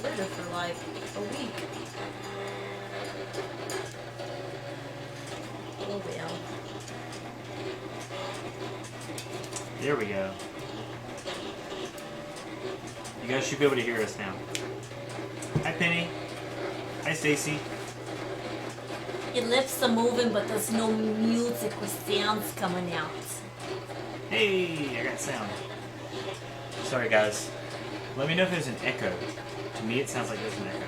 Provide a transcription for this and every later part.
glitter for like a week. Oh well. There we go. You guys should be able to hear us now. Hi, Penny. Hi, Stacy. Your lips are moving, but there's no music or sounds coming out. Hey, I got sound. Sorry, guys. Let me know if there's an echo. To me, it sounds like there's an echo.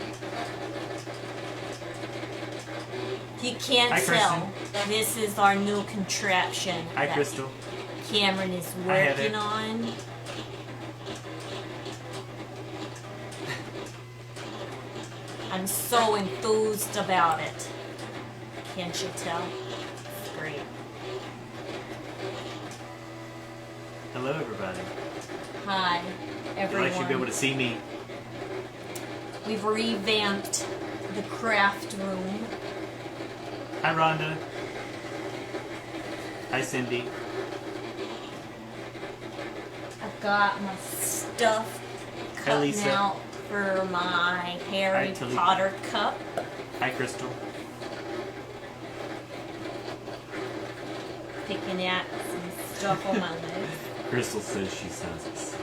You can't Hi, tell. This is our new contraption. Hi, that Crystal. Cameron is Hi, working Heather. on. I'm so enthused about it. Can't you tell? It's great. Hello, everybody. Hi, You everyone. guys should be able to see me. We've revamped the craft room. Hi, Rhonda. Hi, Cindy. I've got my stuff Hi, cut Lisa. out for my Harry Hi, Talita. Potter cup. Hi, Crystal. Picking at some stuff on my legs. Crystal says she sounds us.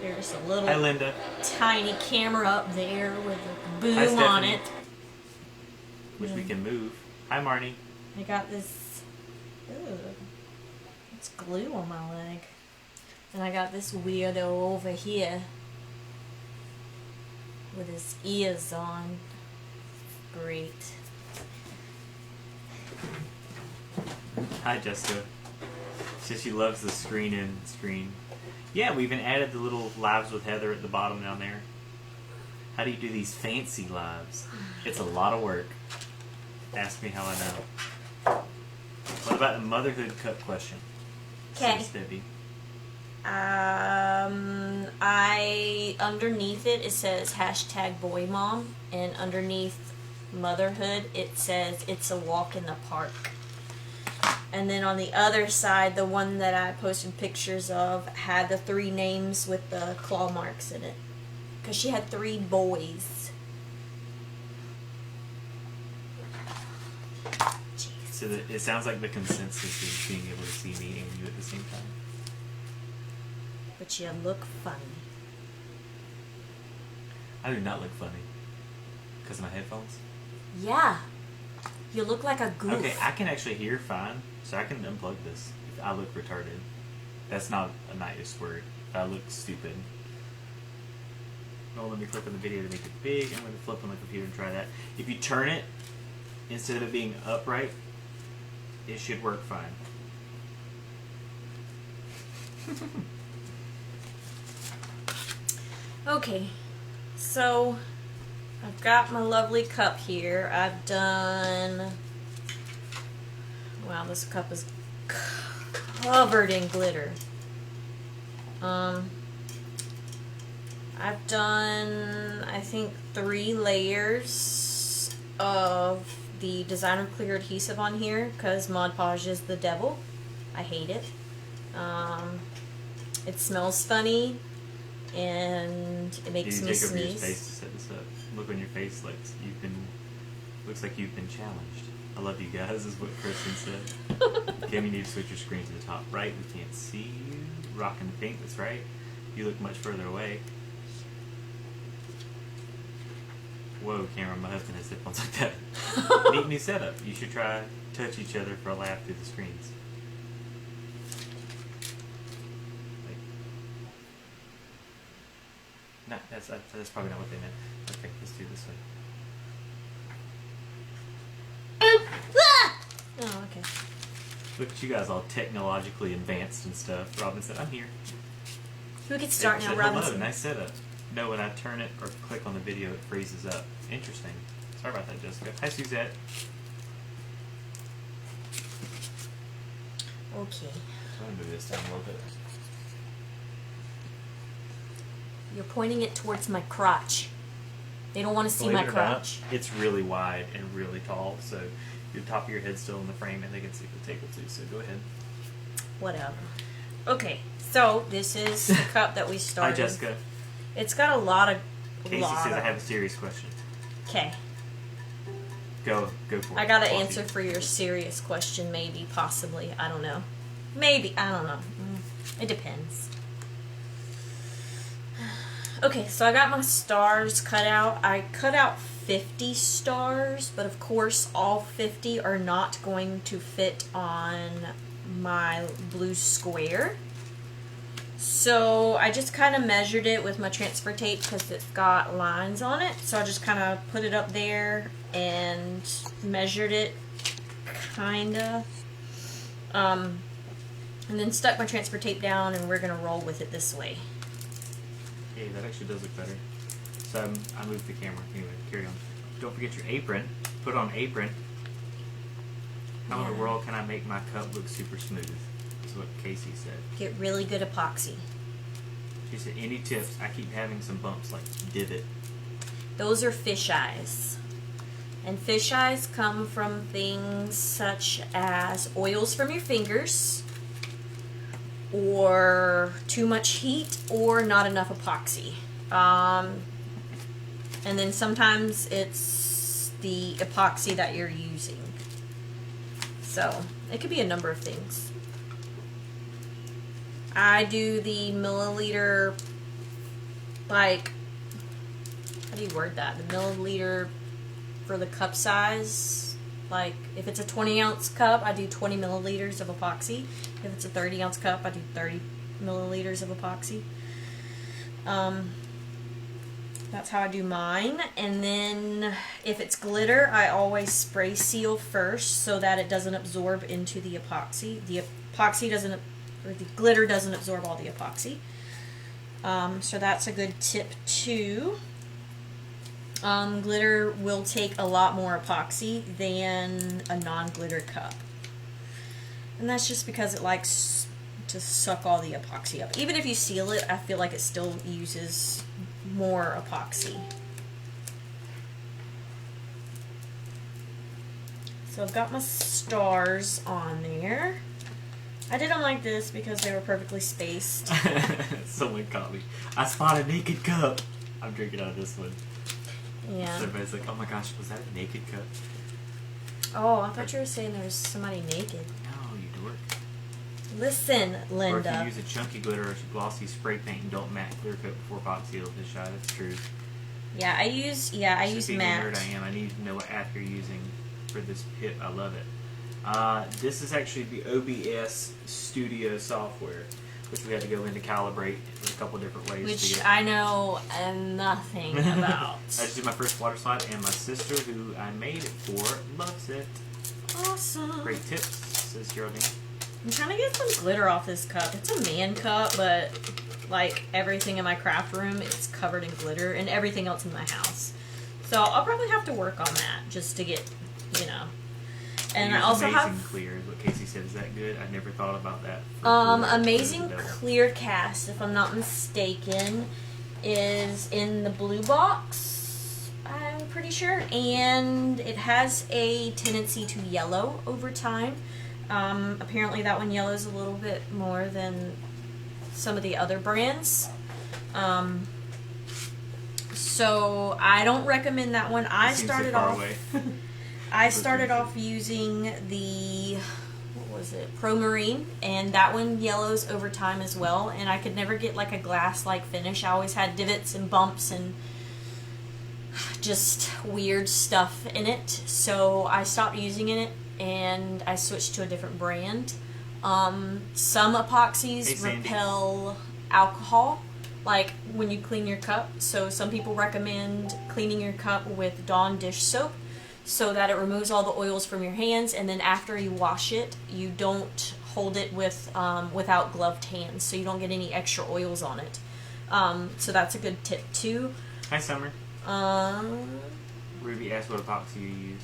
There's a Hi, little Linda. tiny camera up there with a boom Hi, on Stephanie. it. Which we can move. Hi, Marnie. I got this. Ooh, it's glue on my leg. And I got this weirdo over here with his ears on. Great. Hi, Jessica. She says she loves the screen in screen. Yeah, we even added the little lives with Heather at the bottom down there. How do you do these fancy lives? It's a lot of work. Ask me how I know. What about the motherhood cup question? Okay. Says Debbie. Underneath it says #boymom, and underneath motherhood it says it's a walk in the park. And then on the other side, the one that I posted pictures of had the 3 names with the claw marks in it, because she had 3 boys. Jeez. So it sounds like the consensus is being able to see me and you at the same time. But you look funny. I do not look funny. Because of my headphones? Yeah. You look like a goof. Okay, I can actually hear fine, so I can unplug this if I look retarded. That's not a nice word. If I look stupid. No, let me click on the video to make it big. I'm going to flip on the computer and try that. If you turn it, instead of it being upright, it should work fine. Okay, so I've got my lovely cup here. I've done, wow, this cup is covered in glitter. I've done, I think, 3 layers of the designer clear adhesive on here because Mod Podge is the devil. I hate it. It smells funny. And it makes you me take over your sneeze. face to set this up. Look on your face like looks like you've been challenged. I love you guys, is what Kristen said. Kim, you need to switch your screen to the top right. We can't see you. Rocking the pink, that's right. You look much further away. Whoa, Cameron, my husband has headphones like that. Neat new setup. You should try touch each other for a laugh through the screens. No, that's probably not what they meant. Okay, let's do this one. Oh, okay. Look at you guys all technologically advanced and stuff. Robin said, I'm here. Who gets start It now, said, Robinson? hello, nice setup. No, when I turn it or click on the video, it freezes up. Interesting. Sorry about that, Jessica. Hi, Suzette. Okay. I'm going to move this down a little bit. You're pointing it towards my crotch. They don't want to see Believe my it or not, crotch. it's really wide and really tall, so the top of your head's still in the frame and they can see the table too, so go ahead. Whatever. Okay, so this is the cup that we started. Hi, Jessica. It's got a lot of. Casey says I have a serious question. Okay. Go for it. I got an answer for your serious question, maybe, possibly. I don't know. Maybe. I don't know. It depends. Okay, so I got my stars cut out. I cut out 50 stars, but of course all 50 are not going to fit on my blue square. So I just kind of measured it with my transfer tape because it's got lines on it. So I just kind of put it up there and measured it, kind of. And then stuck my transfer tape down, and we're going to roll with it this way. Hey, that actually does look better. So I moved the camera. Anyway, carry on. Don't forget your apron. Put on apron. How in the world can I make my cup look super smooth? Is what Casey said. Get really good epoxy. She said, any tips? I keep having some bumps like divot. Those are fish eyes. And fish eyes come from things such as oils from your fingers, or too much heat, or not enough epoxy. And then sometimes it's the epoxy that you're using. So it could be a number of things. I do the milliliter, like, how do you word that? The milliliter for the cup size. Like, if it's a 20-ounce cup, I do 20 milliliters of epoxy. If it's a 30-ounce cup, I do 30 milliliters of epoxy. That's how I do mine. And then if it's glitter, I always spray seal first so that it doesn't absorb into the epoxy. The epoxy doesn't, or the glitter doesn't absorb all the epoxy. So that's a good tip too. Glitter will take a lot more epoxy than a non-glitter cup. And that's just because it likes to suck all the epoxy up. Even if you seal it, I feel like it still uses more epoxy. So I've got my stars on there. I did them like this because they were perfectly spaced. Someone caught me. I spotted a naked cup. I'm drinking out of this one. Yeah. So everybody's like, oh my gosh, was that a naked cup? Oh, I thought you were saying there was somebody naked. No, you dork. Listen, Linda. Or if you use a chunky glitter or glossy spray paint and don't matte clear coat before epoxy, it'll fish out. That's true. Yeah, I use Being matte. the nerd I am, I need to know what app you're using for this pip. I love it. This is actually the OBS Studio software, which we had to go in to calibrate in a couple different ways. Which to get. I know nothing about. I just did my first water slide, and my sister, who I made it for, loves it. Awesome. Great tips, says Geraldine. I'm trying to get some glitter off this cup. It's a man cup, but like everything in my craft room, it's covered in glitter, and everything else in my house. So I'll probably have to work on that just to get, you know. And I also Amazing have Clear is what Casey said. Is that good? I've never thought about that. Amazing Clear Cast, if I'm not mistaken, is in the blue box, I'm pretty sure, and it has a tendency to yellow over time. Apparently that one yellows a little bit more than some of the other brands. So I don't recommend that one. I started off using the, what was it, Pro Marine, and that one yellows over time as well, and I could never get like a glass-like finish. I always had divots and bumps and just weird stuff in it, so I stopped using it and I switched to a different brand. Some epoxies repel alcohol, like when you clean your cup, so some people recommend cleaning your cup with Dawn dish soap so that it removes all the oils from your hands, and then after you wash it, you don't hold it with without gloved hands, so you don't get any extra oils on it. So that's a good tip too. Hi, Summer. Ruby asked what epoxy you use.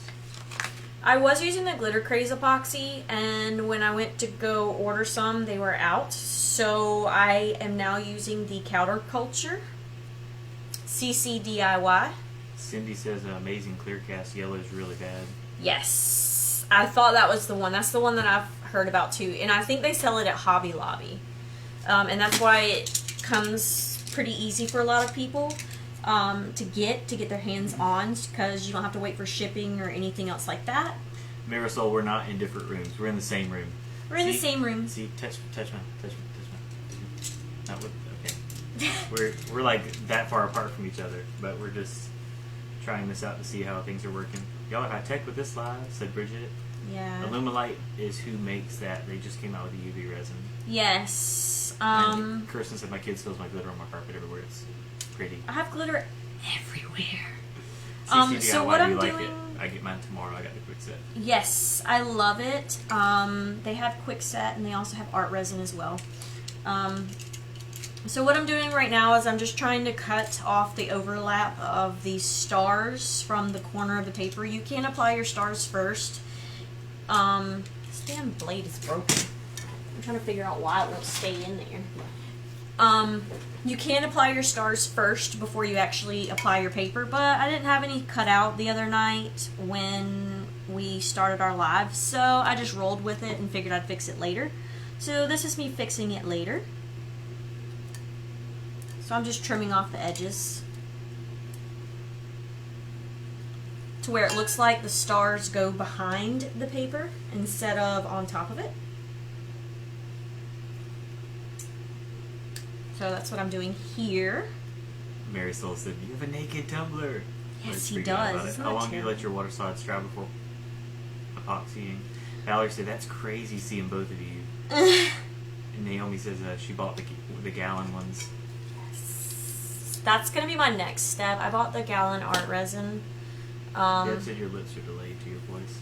I was using the Glitter Craze epoxy, and when I went to go order some, they were out. So I am now using the Counterculture CC DIY. Cindy says Amazing Clear Cast yellow is really bad. Yes, I thought that was the one. That's the one that I've heard about too, and I think they sell it at Hobby Lobby, and that's why it comes pretty easy for a lot of people to get their hands on, because you don't have to wait for shipping or anything else like that. Marisol, we're not in different rooms. We're in the same room. We're in the same room. See, touch me. Not with, okay. we're like that far apart from each other, but we're just trying this out to see how things are working. Y'all are high tech with this live, said Bridget. Yeah. Illuminite is who makes that. They just came out with the UV resin. Yes. And Kirsten said my kid spills my glitter on my carpet everywhere. It's pretty. I have glitter everywhere. So what I'm like doing, it. I get mine tomorrow. I got the quick set. yes, I love it. They have quick set, and they also have art resin as well. So what I'm doing right now is I'm just trying to cut off the overlap of these stars from the corner of the paper. You can apply your stars first. This damn blade is broken. I'm trying to figure out why it won't stay in there. You can apply your stars first before you actually apply your paper, but I didn't have any cut out the other night when we started our live, so I just rolled with it and figured I'd fix it later. So this is me fixing it later. So I'm just trimming off the edges to where it looks like the stars go behind the paper instead of on top of it. So that's what I'm doing here. Marisol said, "You have a naked tumbler." Yes, he does. Isn't How that long do you terrible? let your water slides dry before epoxying? Valerie said, "That's crazy seeing both of you." And Naomi says she bought the gallon ones. That's going to be my next step. I bought the gallon art resin. Deb said your lips are delayed to your voice.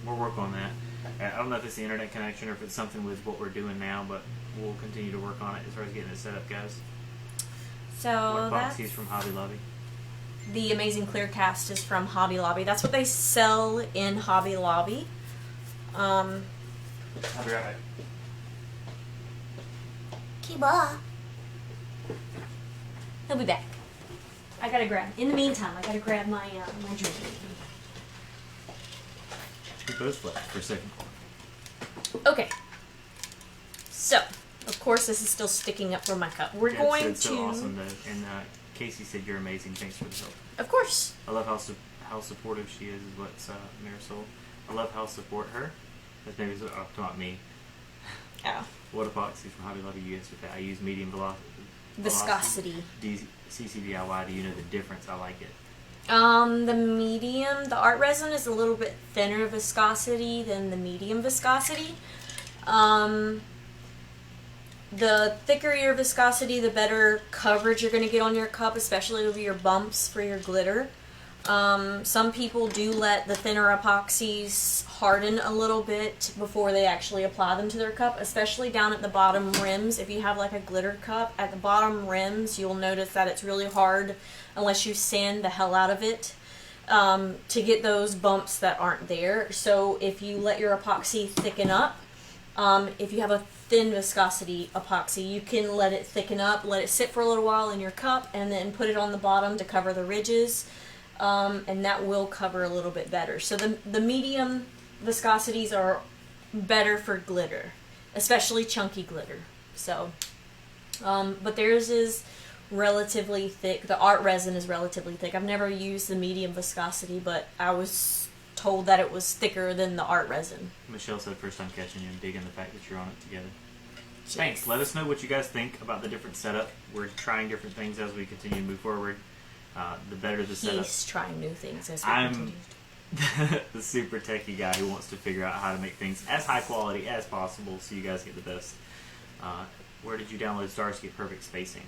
We'll work on that. I don't know if it's the internet connection or if it's something with what we're doing now, but we'll continue to work on it as far as getting it set up, guys. So What that's epoxy is from Hobby Lobby? the Amazing Clear Cast is from Hobby Lobby. That's what they sell in Hobby Lobby. I'll be right back. Kiba. He'll be back. I gotta grab. In the meantime, I gotta grab my my drink. We both left for a second. Okay. So, of course, this is still sticking up from my cup. We're going It's to. so awesome, though. And Casey said you're amazing. Thanks for the help. Of course. I love how supportive she is. Is what's Marisol. I love how support her. That's maybe talking about me. Oh. What epoxy from Hobby Lobby you use with that? I use medium Viscosity. CCDIY. Do you know the difference? I like it. The medium, the art resin is a little bit thinner viscosity than the medium viscosity. The thicker your viscosity, the better coverage you're going to get on your cup, especially over your bumps for your glitter. Some people do let the thinner epoxies harden a little bit before they actually apply them to their cup, especially down at the bottom rims. If you have like a glitter cup, at the bottom rims, you'll notice that it's really hard, unless you sand the hell out of it, to get those bumps that aren't there. So if you let your epoxy thicken up, if you have a thin viscosity epoxy, you can let it thicken up, let it sit for a little while in your cup, and then put it on the bottom to cover the ridges. And that will cover a little bit better. So the medium viscosities are better for glitter, especially chunky glitter. So, but theirs is relatively thick. The art resin is relatively thick. I've never used the medium viscosity, but I was told that it was thicker than the art resin. Michelle said first time catching you and digging the fact that you're on it together. Thanks. Let us know what you guys think about the different setup. We're trying different things as we continue to move forward. The better the setup. He's trying new things as we I'm continue. the super techie guy who wants to figure out how to make things as high quality as possible so you guys get the best. Where did you download stars to get perfect spacing?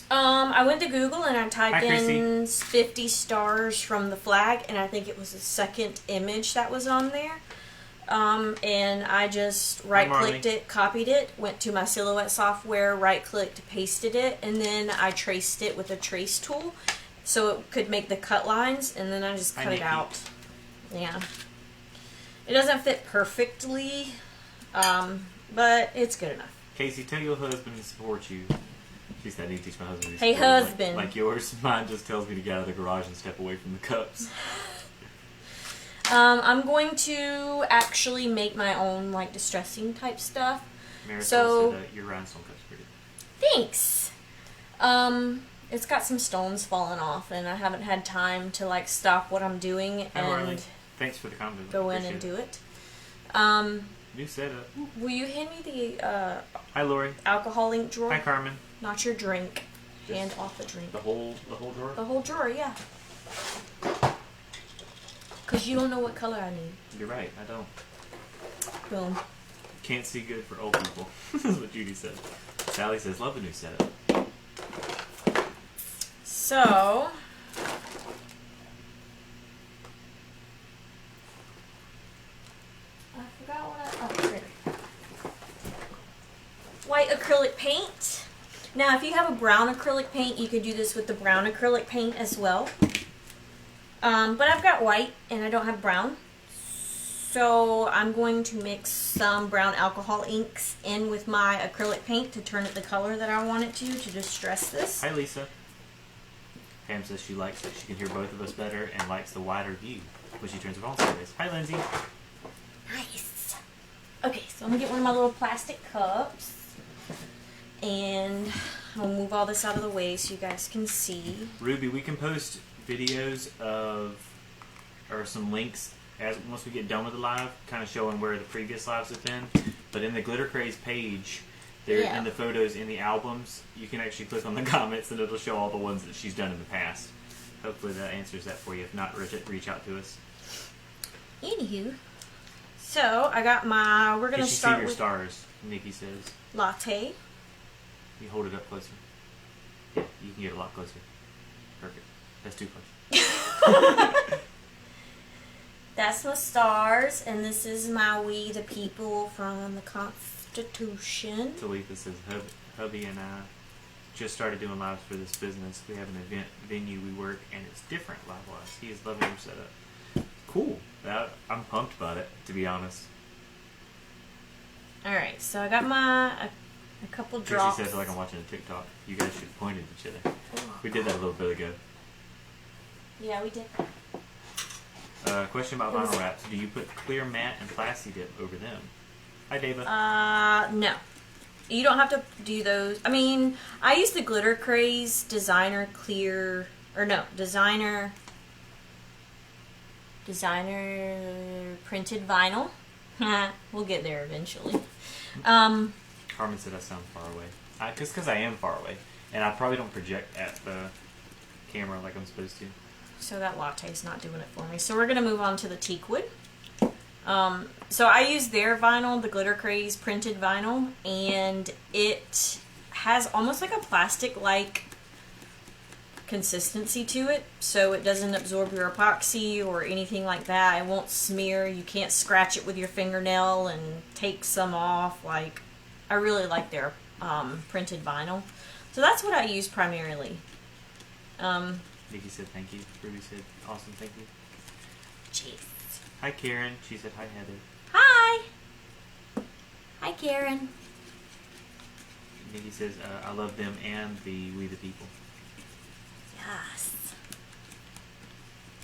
I went to Google and I typed Hi, in 50 stars from the flag, and I think it was the second image that was on there. And I just right-clicked it, copied it, went to my Silhouette software, right-clicked, pasted it, and then I traced it with a trace tool so it could make the cut lines, and then I just cut it out. Yeah. It doesn't fit perfectly, but it's good enough. Casey, tell your husband to support you. She said, I need to teach my husband to Hey, support you." husband. Like yours. Mine just tells me to get out of the garage and step away from the cups. I'm going to actually make my own, like, distressing type stuff. Marisol So- said your rhinestone cup's pretty. Thanks. It's got some stones falling off, and I haven't had time to like stop what I'm doing Hi, Marley. and Thanks for the compliment. go in Appreciate and it. do it. New setup. Will you hand me the Hi, Lori. alcohol ink drawer? Hi, Carmen. Not your drink. Just Hand off the drink. The whole drawer. The whole drawer, yeah. Because you don't know what color I need. You're right. I don't. Boom. Can't see good for old people. That's what Judy said. Sally says, love the new setup. So, I forgot what I, here. White acrylic paint. Now, if you have a brown acrylic paint, you could do this with the brown acrylic paint as well. But I've got white and I don't have brown. So I'm going to mix some brown alcohol inks in with my acrylic paint to turn it the color that I want it to distress this. Hi, Lisa. Pam says she likes that she can hear both of us better and likes the wider view when she turns her phone sideways. Hi, Lindsay. Nice. Okay, so I'm gonna get one of my little plastic cups. And I'll move all this out of the way so you guys can see. Ruby, we can post videos of, or some links once we get done with the live, kind of showing where the previous lives have been. But in the Glitter Craze page, there in the photos in the albums, you can actually click on the comments and it'll show all the ones that she's done in the past. Hopefully that answers that for you. If not, reach out to us. Anywho, so I got my. We're gonna Did you see start your with stars? Nikki says. latte. You hold it up closer. Yeah, you can get a lot closer. Perfect. That's too close. That's my stars, and this is my We the People from the Constitution. Talitha says, hubby and I just started doing lives for this business. We have an event venue we work, and it's different live-wise. He is loving your setup. Cool. I'm pumped about it, to be honest. Alright, so I got my a couple drops. Tracy says, like I'm watching a TikTok. You guys should point at each other. We did that a little bit ago. Yeah, we did. Question about vinyl wraps. Do you put clear matte and Plasti Dip over them? Hi, Dava. No. You don't have to do those. I mean, I use the Glitter Craze Designer Clear, or no, Designer Printed Vinyl. We'll get there eventually. Carmen said I sound far away. Because I am far away. And I probably don't project at the camera like I'm supposed to. So that latte's not doing it for me. So we're going to move on to the teakwood. So I use their vinyl, the Glitter Craze printed vinyl, and it has almost like a plastic-like consistency to it, so it doesn't absorb your epoxy or anything like that. It won't smear. You can't scratch it with your fingernail and take some off. Like, I really like their printed vinyl. So that's what I use primarily. Nikki said thank you. Ruby said awesome, thank you. Jeez. Hi, Karen. She said hi, Heather. Hi. Hi, Karen. Nikki says I love them and the We the People. Yes.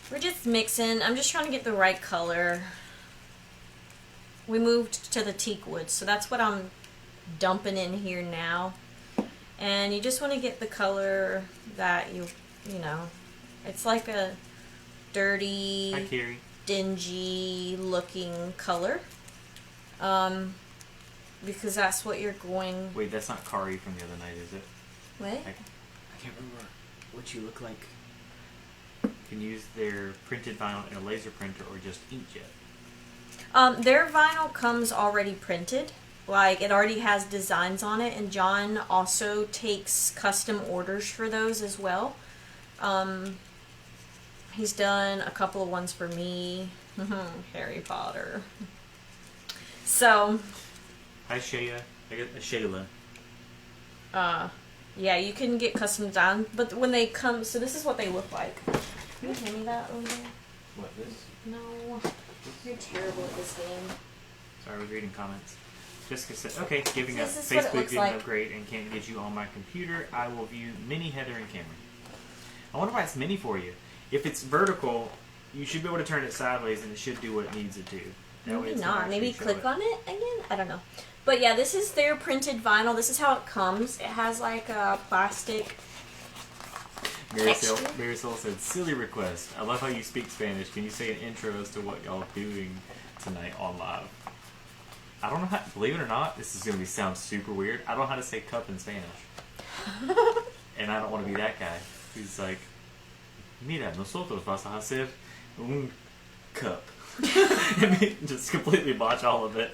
We're just mixing. I'm just trying to get the right color. We moved to the teakwood, so that's what I'm dumping in here now. And you just want to get the color that you know, it's like a dirty, Hi, Carrie. dingy looking color. Because that's what you're going. Wait, that's not Kari from the other night, is it? What? I can't remember what you look like. You can use their printed vinyl in a laser printer or just inkjet. Their vinyl comes already printed. Like, it already has designs on it, and John also takes custom orders for those as well. He's done a couple of ones for me. Harry Potter. So. Hi, Shayla. Shayla. Yeah, you can get custom design, but when they come, so this is what they look like. Can you hand me that over there? What, this? No. You're terrible at this game. Sorry, I was reading comments. Jessica said, okay, giving up This is what it Facebook looks didn't like. upgrade and can't get you on my computer. I will view Mini, Heather, and Cameron. I wonder why it's mini for you. If it's vertical, you should be able to turn it sideways and it should do what it needs it to. Maybe not. Maybe click on it again? I don't know. But yeah, this is their printed vinyl. This is how it comes. It has like a plastic Marisol said, silly request. I love how you speak Spanish. Can you say an intro as to what y'all doing tonight on live? I don't know how, believe it or not, this is going to sound super weird. I don't know how to say cup in Spanish. And I don't want to be that guy who's like, mira, nosotros vas a hacer un cup. And just completely botch all of it.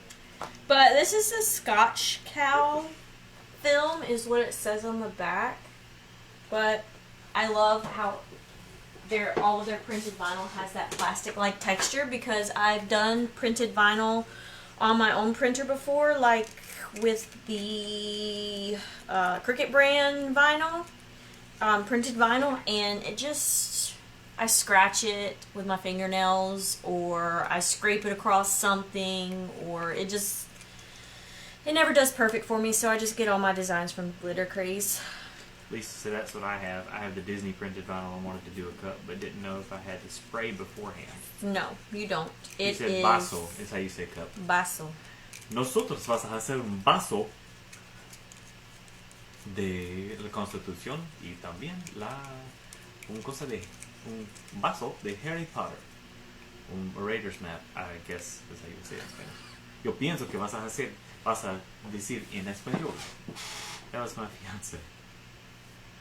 But this is a Scotch cow film, is what it says on the back. But I love how all of their printed vinyl has that plastic-like texture, because I've done printed vinyl on my own printer before, like with the Cricut brand vinyl, printed vinyl, and it just, I scratch it with my fingernails, or I scrape it across something, or it never does perfect for me, so I just get all my designs from Glitter Craze. Lisa said that's what I have. I have the Disney printed vinyl and wanted to do a cup, but didn't know if I had to spray beforehand. No, you don't. You said vaso is how you say cup. Vaso. Nosotros vas a hacer un vaso de la Constitución y también un vaso de Harry Potter. Un Marauder's map, I guess is how you would say it in Spanish. Yo pienso que vas a decir en español. That was my fiance.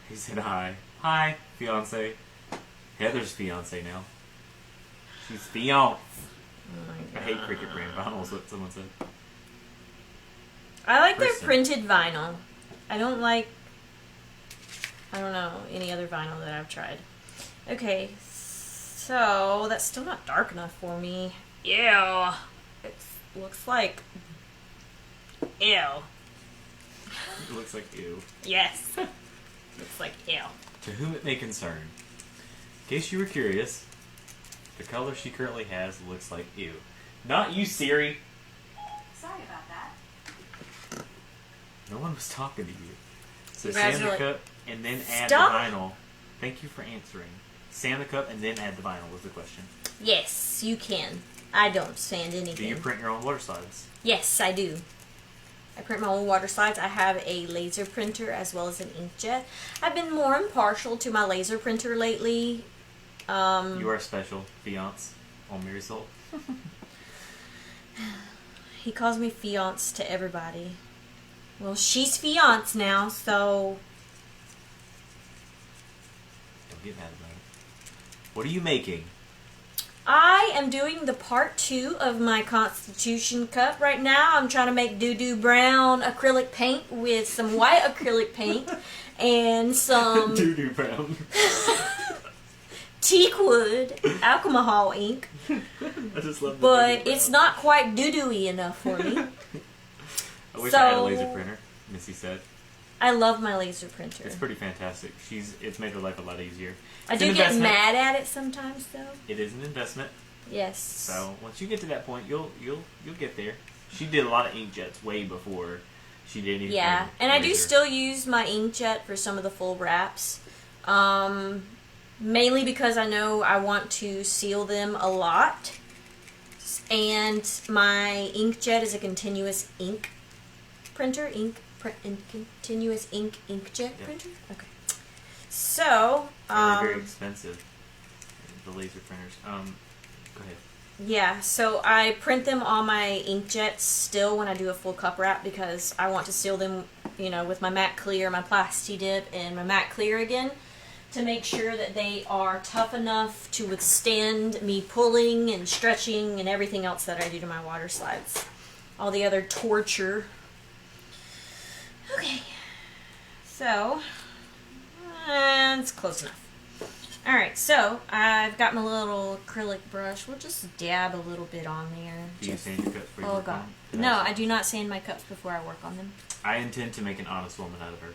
He said hi. Hi, fiance. Heather's fiance now. She's fiance. Oh, I hate Cricut brand vinyl is what someone said. I like their printed vinyl. I don't know any other vinyl that I've tried. Okay, so that's still not dark enough for me. Ew. It looks like... Ew. It looks like ew. Yes. Looks like ew. To whom it may concern. In case you were curious, the color she currently has looks like ew. Not you, Siri. Sorry about that. No one was talking to you. So You guys sand the are cup and then add Stop. the vinyl. Thank you for answering. Sand the cup and then add the vinyl was the question. Yes, you can. I don't sand anything. Do you print your own water slides? Yes, I do. I print my own water slides. I have a laser printer as well as an inkjet. I've been more impartial to my laser printer lately. You are special, fiance, on Marisol. He calls me fiance to everybody. Well, she's fiance now, so... Don't get mad about it. What are you making? I am doing the part 2 of my Constitution cup right now. I'm trying to make doo-doo brown acrylic paint with some white acrylic paint and some Doo-doo brown. teakwood alcohol ink. I just love the But doo-doo it's brown. not quite doo-dooey enough for me. I wish I had a laser printer, Missy said. I love my laser printer. It's pretty fantastic. It's made her life a lot easier. I It's do an get investment. mad at it sometimes, though. It is an investment. Yes. So once you get to that point, you'll get there. She did a lot of inkjets way before she did anything. Yeah, and I do laser. still use my inkjet for some of the full wraps. Mainly because I know I want to seal them a lot. And my inkjet is a continuous ink printer. Continuous inkjet printer? Okay. So, They're very expensive. The laser printers. Go ahead. yeah, so I print them on my inkjets still when I do a full cup wrap because I want to seal them, with my matte clear, my plasti dip, and my matte clear again to make sure that they are tough enough to withstand me pulling and stretching and everything else that I do to my water slides. All the other torture. Okay, so it's close enough. Alright, so I've got my little acrylic brush. We'll just dab a little bit on there. Do you sand your cups before you Oh work god. on them? No, I do not sand my cups before I work on them. I intend to make an honest woman out of her.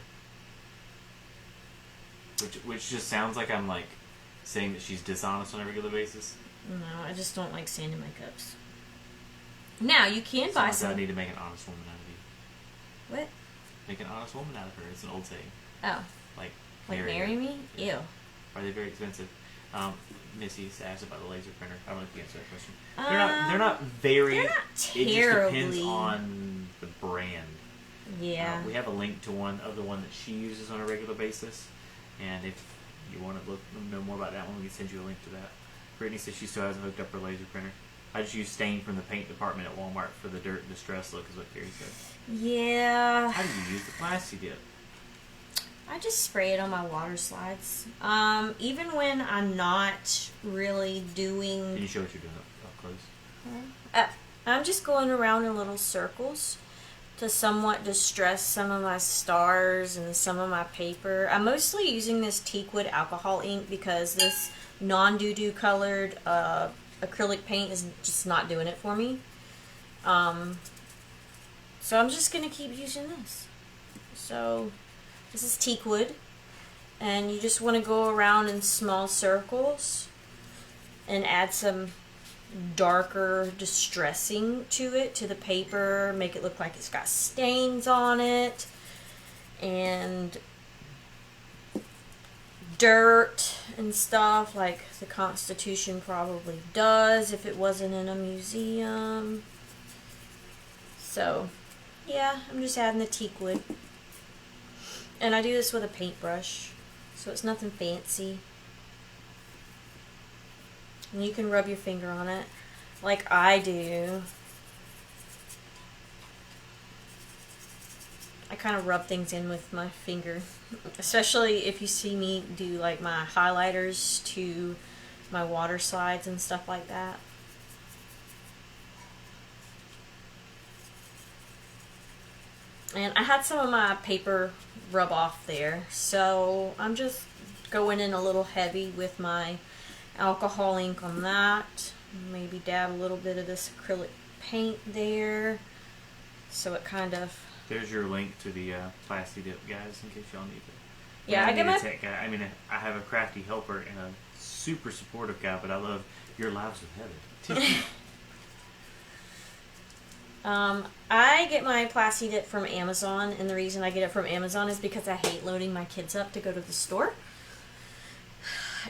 Which just sounds like I'm like saying that she's dishonest on a regular basis. No, I just don't like sanding my cups. Now, you can buy Sounds like I some... need to make an honest woman out of you. What? Make an honest woman out of her. It's an old saying. Oh. Like Like marry marry her. me? Ew. Are they very expensive? Missy's asked about the laser printer. I don't know if you answered that question. Um, They're not very. they're not It just depends terribly. on the brand. Yeah. We have a link to one that she uses on a regular basis, and if you want to know more about that one, we can send you a link to that. Brittany says she still hasn't hooked up her laser printer. I just use stain from the paint department at Walmart for the dirt and distress look, is what Carrie said. Yeah. How do you use the plasti dip? I just spray it on my water slides. Even when I'm not really doing... Can you show what you're doing up close? I'm just going around in little circles to somewhat distress some of my stars and some of my paper. I'm mostly using this Teakwood alcohol ink because this non-doo-doo colored acrylic paint is just not doing it for me. So I'm just going to keep using this. So this is Teakwood, and you just want to go around in small circles and add some darker distressing to it, to the paper, make it look like it's got stains on it, and dirt and stuff like the Constitution probably does if it wasn't in a museum. So yeah, I'm just adding the Teakwood, and I do this with a paintbrush, so it's nothing fancy. And you can rub your finger on it like I do. I kind of rub things in with my finger, especially if you see me do like my highlighters to my water slides and stuff like that. And I had some of my paper rub off there, so I'm just going in a little heavy with my alcohol ink on that. Maybe dab a little bit of this acrylic paint there, so it kind of... There's your link to the plasti dip, guys, in case y'all need it. Yeah, I get need my... a tech guy. I mean, I have a crafty helper and a super supportive guy, but I love your lives with Heather. I get my plasti dip from Amazon, and the reason I get it from Amazon is because I hate loading my kids up to go to the store.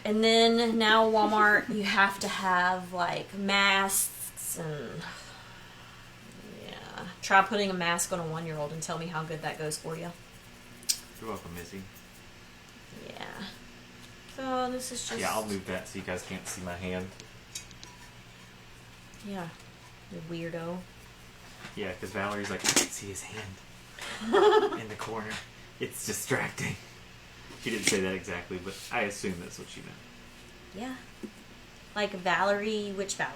And then now Walmart, you have to have like masks, and yeah, try putting a mask on a 1-year-old and tell me how good that goes for you. You're welcome, Missy. Yeah. So this is just... Yeah, I'll move that so you guys can't see my hand. Yeah, you weirdo. Yeah, because Valerie's like, I can't see his hand in the corner. It's distracting. She didn't say that exactly, but I assume that's what she meant. Yeah. Like Valerie, which Valerie?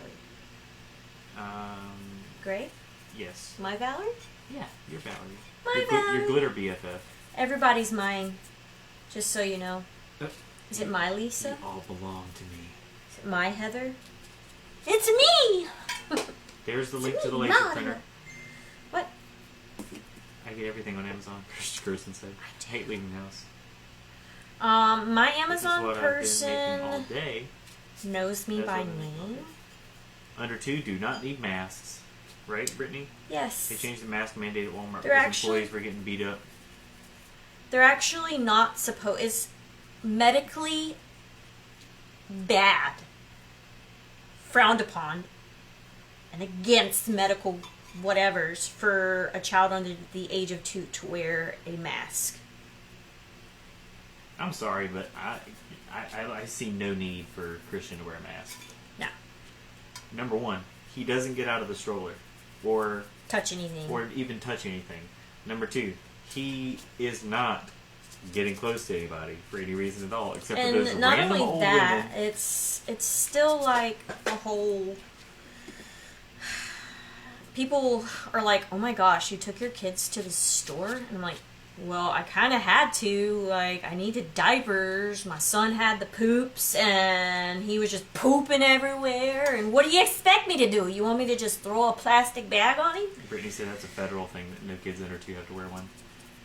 Gray? Yes. My Valerie? Yeah, you're Valerie. My Your Valerie. glitter BFF. Everybody's mine. Just so you know. Uh, Is it my Lisa? You all belong to me. Is it my Heather? It's me! There's the link It's to the me, laser not printer. her. What? I get everything on Amazon. Kirsten said. I hate leaving the house. My This is Amazon what I've been making all person day. knows me That's by what I make all name. day. Under 2 do not need masks. Right, Brittany? Yes. They changed the mask mandate at Walmart They're because actually- employees were getting beat up. They're actually not supposed... It's medically bad. Frowned upon. And against medical whatevers for a child under the age of 2 to wear a mask. I'm sorry, but I see no need for Christian to wear a mask. No. Number 1, he doesn't get out of the stroller or Touch anything. even touch anything. Number 2, he is not getting close to anybody for any reason at all, except for those And not random only old that, women. it's still like a whole... People are like, oh my gosh, you took your kids to the store? And I'm like, well, I kind of had to. Like, I needed diapers. My son had the poops, and he was just pooping everywhere. And what do you expect me to do? You want me to just throw a plastic bag on him? Brittany said that's a federal thing that no kids under 2 have to wear one.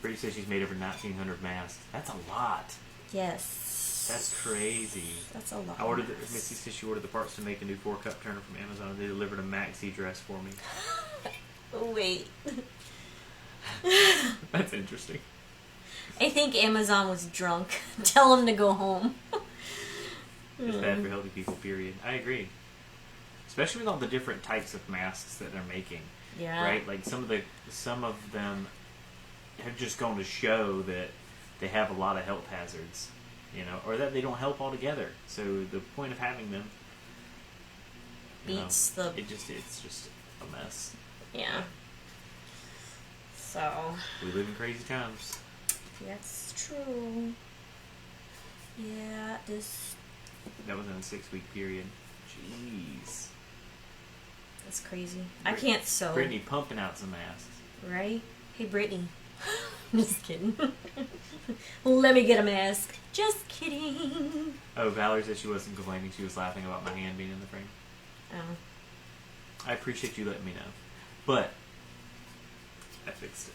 Brittany says she's made over 1,900 masks. That's a lot. Yes. That's crazy. That's a lot. I ordered Missy says she ordered the parts to make a new 4-cup turner from Amazon, and they delivered a maxi dress for me. Wait. That's interesting. I think Amazon was drunk. Tell him to go home. It's bad for healthy people, period. I agree. Especially with all the different types of masks that they're making. Yeah. Right? Like some of them have just gone to show that they have a lot of health hazards, you know, or that they don't help altogether. So the point of having them beats it's just a mess. Yeah. So we live in crazy times. That's true. Yeah, that was in a 6-week period. Jeez. That's crazy. I can't sew. Brittany pumping out some masks. Right? Hey, Brittany. Just kidding. Let me get a mask. Just kidding. Oh, Valerie said she wasn't complaining. She was laughing about my hand being in the frame. Oh. I appreciate you letting me know. But I fixed it.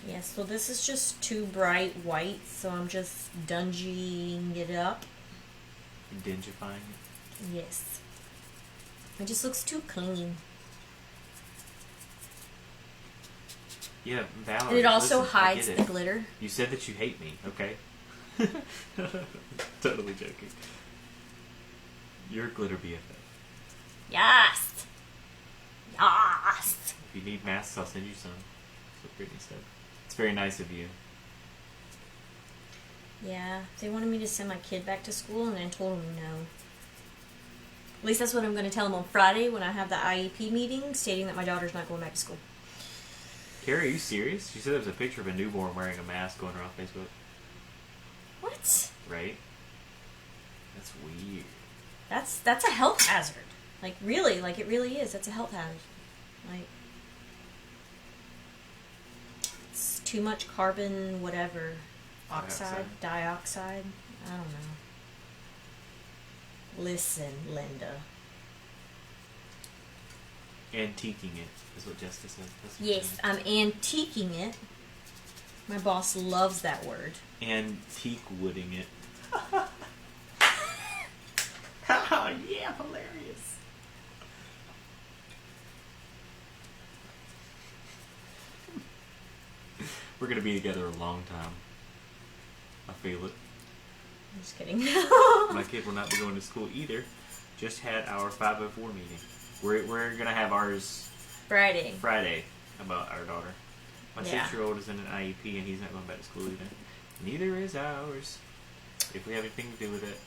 Yeah, so this is just too bright white, so I'm just dungying it up. Dingifying it? Yes. It just looks too clean. Yeah, Valerie. And it also listen, hides the glitter. You said that you hate me, okay? Totally joking. You're a glitter BFF. Yes! Yes! If you need masks, I'll send you some. That's what Brittany said. It's very nice of you. Yeah, they wanted me to send my kid back to school, and I told them no. At least that's what I'm going to tell them on Friday when I have the IEP meeting, stating that my daughter's not going back to school. Carrie, are you serious? She said there was a picture of a newborn wearing a mask going around Facebook. What? Right? That's weird. That's a health hazard. Like, really, like, it really is. That's a health hazard. Like, it's too much carbon, whatever. Oxide, dioxide. I don't know. Listen, Linda. Antiquing it is what Jessica said. That's what Yes, I'm antiquing it. My boss loves that word. Antique wooding it. Yeah, hilarious. We're going to be together a long time. I feel it. I'm just kidding. My kid will not be going to school either. Just had our 504 meeting. We're going to have ours Friday about our daughter. My Yeah. 6-year-old is in an IEP and he's not going back to school either. Neither is ours. If we have anything to do with it.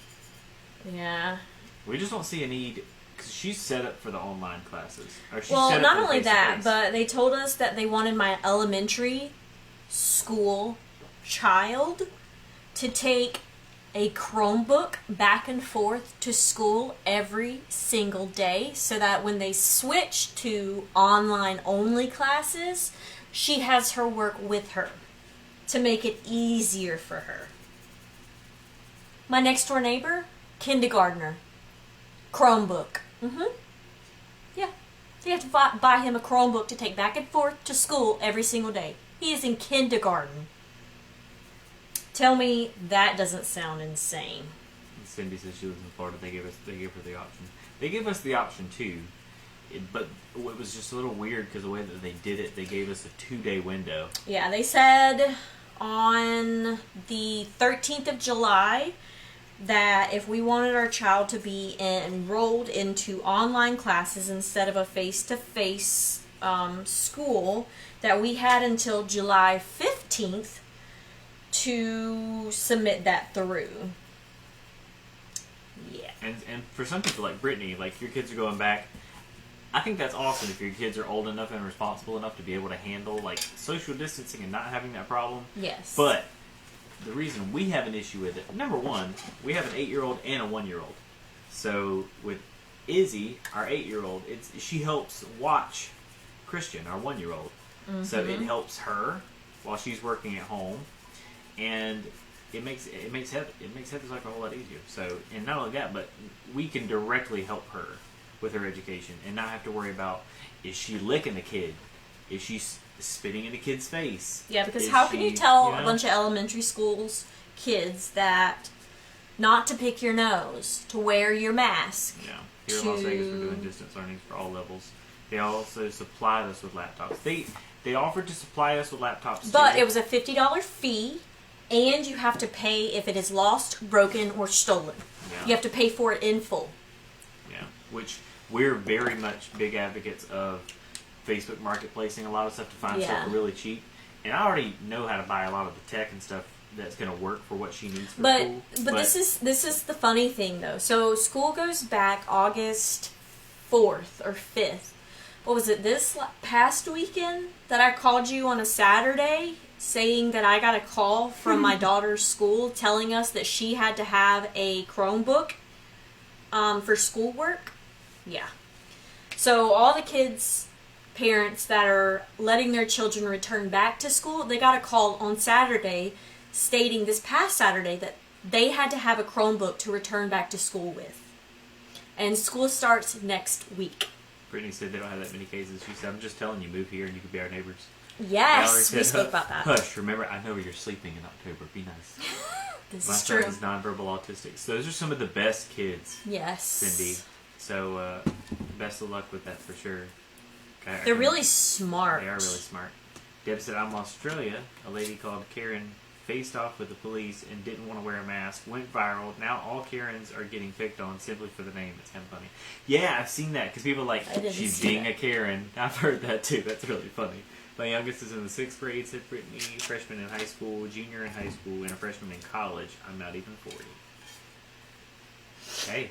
Yeah. We just don't see a need because she's set up for the online classes. Or she's Well, set up not for only that, face-to-face. but they told us that they wanted my elementary school child to take a Chromebook back and forth to school every single day so that when they switch to online only classes, she has her work with her to make it easier for her. My next door neighbor, kindergartner, Chromebook. Yeah. They have to buy him a Chromebook to take back and forth to school every single day. He is in kindergarten. Tell me that doesn't sound insane. Cindy says she lives in Florida. They gave her the option. They gave us the option too, but it was just a little weird because the way that they did it, they gave us a 2-day window. Yeah, they said on the 13th of July that if we wanted our child to be enrolled into online classes instead of a face-to-face school, that we had until July 15th to submit that through. Yeah. And for some people like Brittany, like your kids are going back, I think that's awesome if your kids are old enough and responsible enough to be able to handle like social distancing and not having that problem. Yes. But the reason we have an issue with it, number one, we have an 8-year-old and a 1-year-old. So with Izzy, our 8-year-old, she helps watch Christian, our 1-year-old. Mm-hmm. So it helps her while she's working at home, and it makes Heather's life a whole lot easier. So, and not only that, but we can directly help her with her education and not have to worry about, is she licking the kid? Is she spitting in the kid's face? Yeah, because how can you tell a bunch of elementary schools kids that not to pick your nose, to wear your mask? Yeah. Here in Las Vegas, we're doing distance learning for all levels. They also supplied us with laptops. They offered to supply us with laptops, but too. it was a $50 fee, And you have to pay if it is lost, broken, or stolen. Yeah. You have to pay for it in full. Yeah, which we're very much big advocates of Facebook marketplacing a lot of stuff to find stuff really cheap. And I already know how to buy a lot of the tech and stuff that's going to work for what she needs for school. But this is the funny thing though. So school goes back August 4th or 5th. What was it, this past weekend that I called you on a Saturday saying that I got a call from my daughter's school telling us that she had to have a Chromebook for schoolwork? Yeah. So all the kids' parents that are letting their children return back to school, they got a call on Saturday stating this past Saturday that they had to have a Chromebook to return back to school with. And school starts next week. Brittany said they don't have that many cases. She said, I'm just telling you, move here and you can be our neighbors. Yes, we spoke about that. Hush, remember, I know where you're sleeping in October. Be nice. This My is son true. is nonverbal autistic. So those are some of the best kids, Yes. Cindy. So best of luck with that for sure. They're really smart. They are really smart. Deb said, I'm Australia. A lady called Karen faced off with the police and didn't want to wear a mask. Went viral. Now all Karens are getting picked on simply for the name. It's kind of funny. Yeah, I've seen that because people are like, she's being a Karen. I've heard that too. That's really funny. My youngest is in the 6th grade, said Brittany, freshman in high school, junior in high school, and a freshman in college. I'm not even 40. Hey.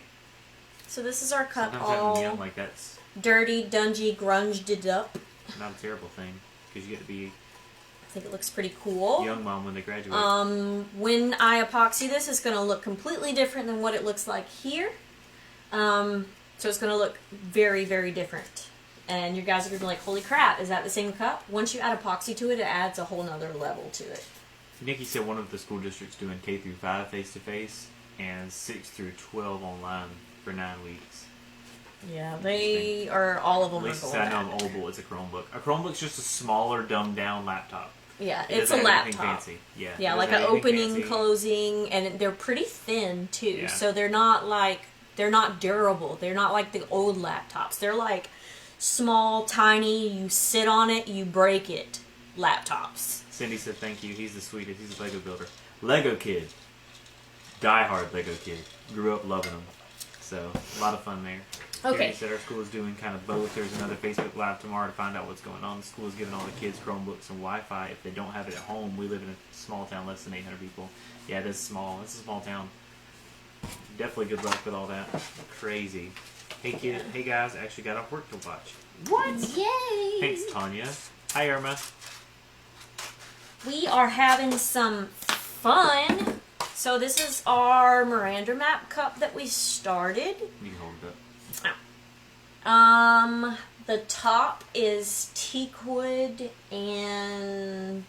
So this is our cup Sometimes all having young like that's dirty, dungy, grunged up. not a terrible thing because you get to be I think it looks pretty cool. young mom when they graduate. When I epoxy this, it's going to look completely different than what it looks like here. So it's going to look very, very different. And you guys are going to be like, holy crap, is that the same cup? Once you add epoxy to it, it adds a whole nother level to it. Nikki said one of the school districts doing K through 5 face-to-face and 6 through 12 online for 9 weeks. Yeah, they are, all of them At least are going I know back. I'm old, it's a Chromebook. A Chromebook's just a smaller, dumbed-down laptop. Yeah, It it's a doesn't have anything laptop. fancy. Yeah, Yeah, it like doesn't an have anything opening, fancy. closing, and they're pretty thin too. Yeah. So they're not like, they're not durable. They're not like the old laptops. They're like small, tiny, you sit on it, you break it laptops. Cindy said thank you. He's the sweetest. He's a Lego builder. Lego kid. Die-hard Lego kid. Grew up loving them. So, a lot of fun there. Okay. Carrie said our school is doing kind of both. There's another Facebook Live tomorrow to find out what's going on. The school is giving all the kids Chromebooks and Wi-Fi. If they don't have it at home, we live in a small town, less than 800 people. Yeah, this is small. It's a small town. Definitely good luck with all that. Crazy. Hey kid, hey guys, I actually got off work to watch. What? Yay! Thanks, Tanya. Hi, Irma. We are having some fun. So this is our Marauder map cup that we started. You can hold it up. The top is teakwood and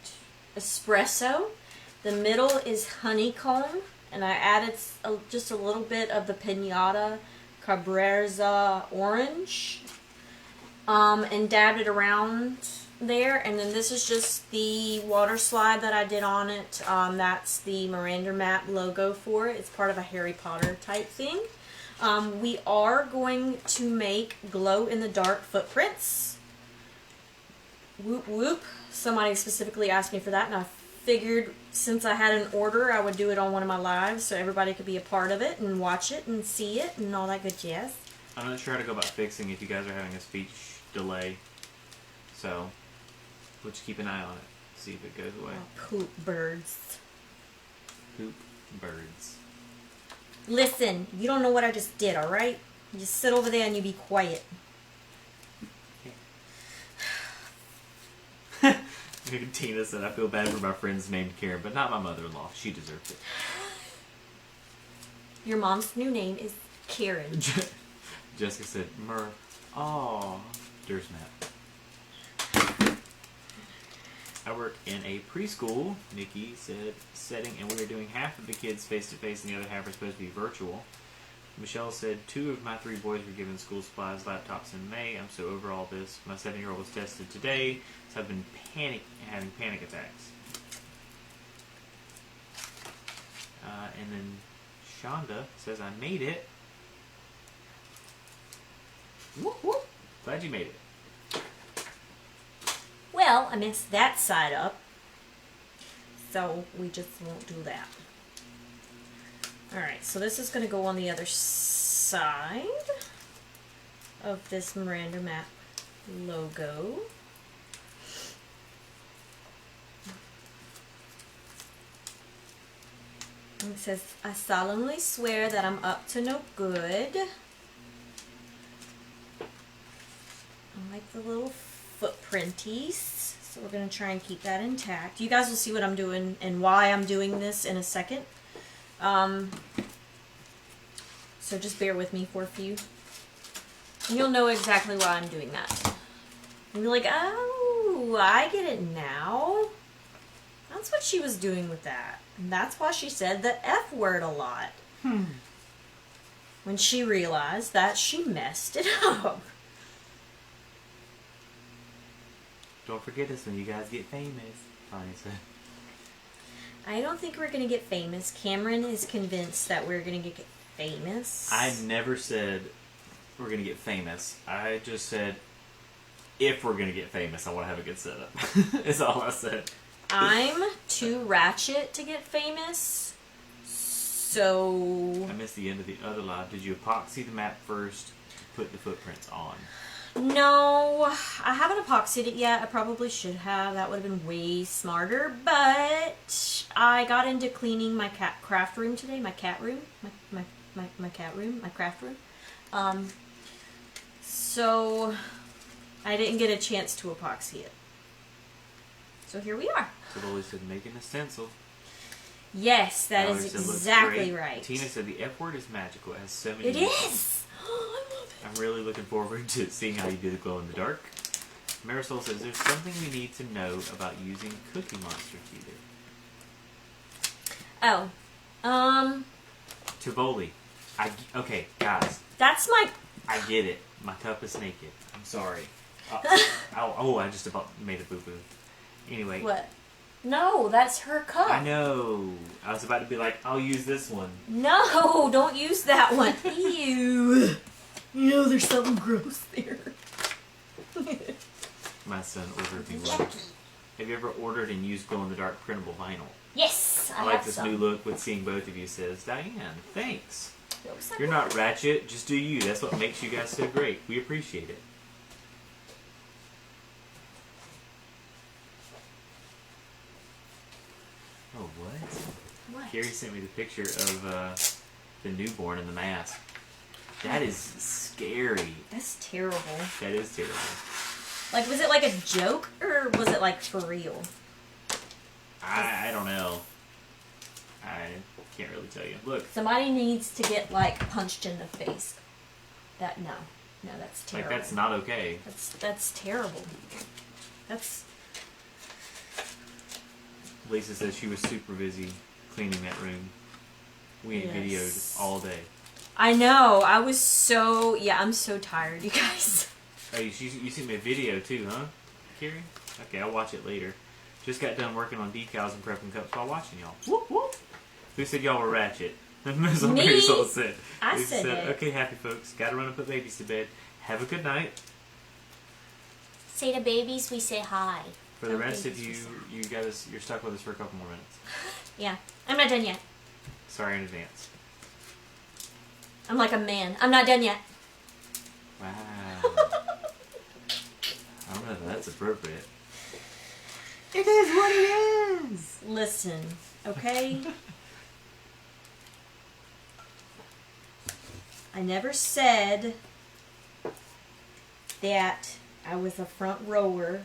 espresso. The middle is honeycomb, and I added just a little bit of the Pinata Cabrera orange, and dabbed it around there. And then this is just the water slide that I did on it. That's the Marauder map logo for it. It's part of a Harry Potter type thing. We are going to make glow-in-the-dark footprints. Whoop whoop. Somebody specifically asked me for that, and I figured since I had an order, I would do it on one of my lives so everybody could be a part of it and watch it and see it and all that good jazz. I'm not sure how to go about fixing if you guys are having a speech delay. So, we'll just keep an eye on it. See if it goes away. Oh, poop birds. Poop birds. Listen, you don't know what I just did, alright? You just sit over there and you be quiet. Tina said, I feel bad for my friends named Karen, but not my mother-in-law. She deserved it. Your mom's new name is Karen. Jessica said, Aw, there's Matt. I work in a preschool, Nikki said, setting, and we are doing half of the kids face-to-face and the other half are supposed to be virtual. Michelle said, 2 of my 3 boys were given school supplies, laptops in May. I'm so over all this. My 7-year-old was tested today, so I've been having panic attacks. And then Shonda says, I made it. Whoop, whoop. Glad you made it. Well, I messed that side up. So we just won't do that. Alright, so this is going to go on the other side of this Miranda map logo. And it says, I solemnly swear that I'm up to no good. I like the little footprinties. So we're going to try and keep that intact. You guys will see what I'm doing and why I'm doing this in a second. So just bear with me for a few. And you'll know exactly why I'm doing that. And you're like, oh, I get it now. That's what she was doing with that. And that's why she said the F word a lot. When she realized that she messed it up. Don't forget us when you guys get famous, Tanya said. I don't think we're going to get famous. Cameron is convinced that we're going to get famous. I never said we're going to get famous. I just said if we're going to get famous, I want to have a good setup. That's all I said. I'm too ratchet to get famous. So... I missed the end of the other live. Did you epoxy the map first to put the footprints on? No, I haven't epoxied it yet. I probably should have. That would have been way smarter. But I got into cleaning my craft room today. My cat room. My cat room. My craft room. So I didn't get a chance to epoxy it. So here we are. So Lily said, making a stencil. Yes, that Valerie is said, "Looks exactly great." right. Tina said the F word is magical. It has so many It uses. is! Oh, I love it. I'm really looking forward to seeing how you do the glow in the dark. Marisol says, there's something we need to know about using Cookie Monster Keeper. Oh. Tivoli. Okay, guys. That's my... I get it. My cup is naked. I'm sorry. I just about made a boo-boo. Anyway. What? No, that's her cup. I know. I was about to be like, I'll use this one. No, don't use that one. Ew. You know there's something gross there. My son ordered me one. Have you ever ordered and used glow-in-the-dark printable vinyl? Yes, I like this new look with seeing both of you, says Diane. Thanks. You're not ratchet, just do you. That's what makes you guys so great. We appreciate it. Oh, what? Carrie sent me the picture of the newborn in the mask. That is scary. That's terrible. That is terrible. Like, was it like a joke, or was it like for real? I don't know. I can't really tell you. Look. Somebody needs to get, like, punched in the face. No, that's terrible. Like, that's not okay. That's terrible. That's... Lisa says she was super busy cleaning that room. We ain't videoed all day. I know. I was so... Yeah, I'm so tired, you guys. Oh, you sent me a video too, huh, Carrie? Okay, I'll watch it later. Just got done working on decals and prepping cups while watching y'all. Whoop, whoop. Who said y'all were ratchet? That's what Marisol said. I Lisa said it. Okay, happy folks. Gotta run and put babies to bed. Have a good night. Say to babies, we say hi. For the rest of you, you're stuck with us for a couple more minutes. Yeah. I'm not done yet. Sorry in advance. I'm like a man. I'm not done yet. Wow. I don't know if that's appropriate. It is what it is! Listen, okay? I never said that I was a front rower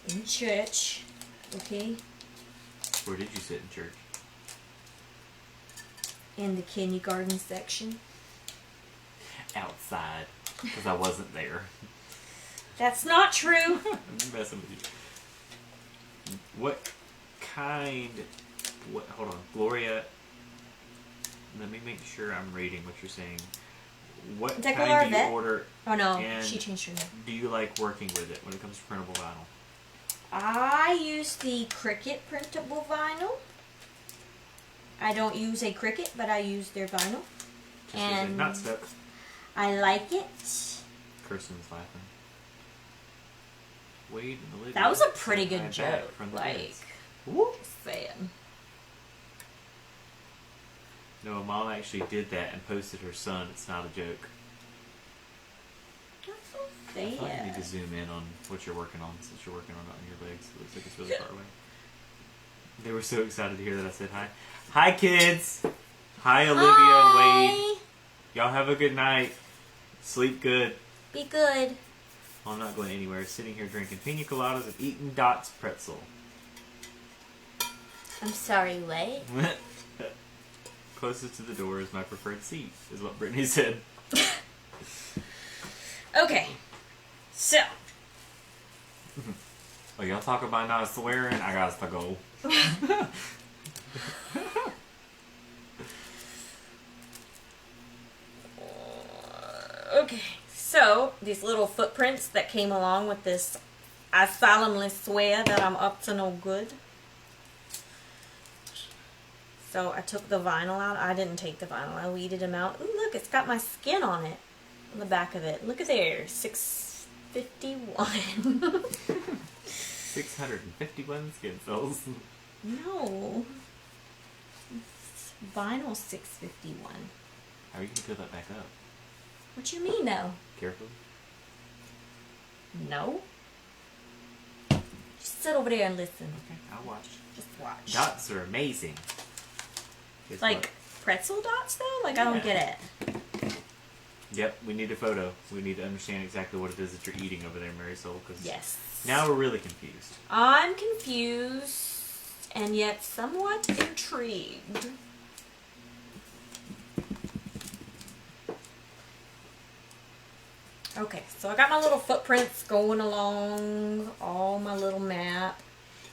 in church, okay? Where did you sit in church? In the kindergarten section. Outside, because I wasn't there. That's not true. I'm messing with you. What kind... hold on. Gloria, let me make sure I'm reading what you're saying. What kind do you order? Oh no, she changed her name. Do you like working with it when it comes to printable vinyl? I use the Cricut printable vinyl. I don't use a Cricut, but I use their vinyl. Just and not stuck. I like it. Kirsten's laughing. Wade and Olivia. That was a pretty good joke. Like, Whoop. Sad. No, Mom actually did that and posted her son. It's not a joke. That's so I thought you need to sad. zoom in on what you're working on since you're working on it on your legs. It looks like it's really far away. They were so excited to hear that I said hi. Hi, kids! Hi, Olivia and Wade. Y'all have a good night. Sleep good. Be good. I'm not going anywhere. Sitting here drinking pina coladas and eating Dots pretzel. I'm sorry, what? Closest to the door is my preferred seat, is what Brittany said. Okay. So. Oh, y'all talk about not swearing? I got to go. Okay. So, these little footprints that came along with this, I solemnly swear that I'm up to no good. So, I took the vinyl out. I didn't take the vinyl. I weeded them out. Ooh, look, it's got my skin on it. On the back of it. Look at there. 651. 651 skin cells. No. It's vinyl 651. How are you going to put that back up? What you mean, no? Carefully. No. Just sit over there and listen. Okay, I'll watch. Just watch. Dots are amazing. Guess Like what? pretzel dots, though? Like, I don't Yeah. get it. Yep, we need a photo. We need to understand exactly what it is that you're eating over there, Marisol. Because Yes. now we're really confused. I'm confused and yet somewhat intrigued. Okay, so I got my little footprints going along all my little map.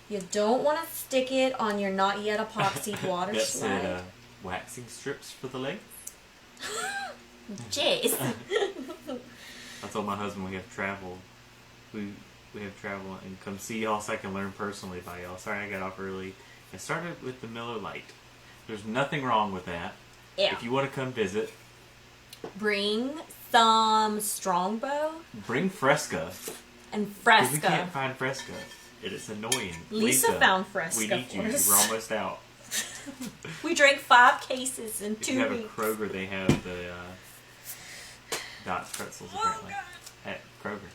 You don't want to stick it on your not yet epoxied water That slide. said, waxing strips for the leg. Jeez. I told my husband we have travel. We have travel and come see y'all so I can learn personally by y'all. Sorry I got off early. I started with the Miller Lite. There's nothing wrong with that. Yeah. If you want to come visit, Bring some Strongbow bring Fresca. and Because we Fresca. can't find Fresca. It is annoying. Lisa found Fresca we need for you. us. We're almost out. We drank 5 cases in If 2 you have weeks. a Kroger, they have the Dots pretzels apparently at Kroger.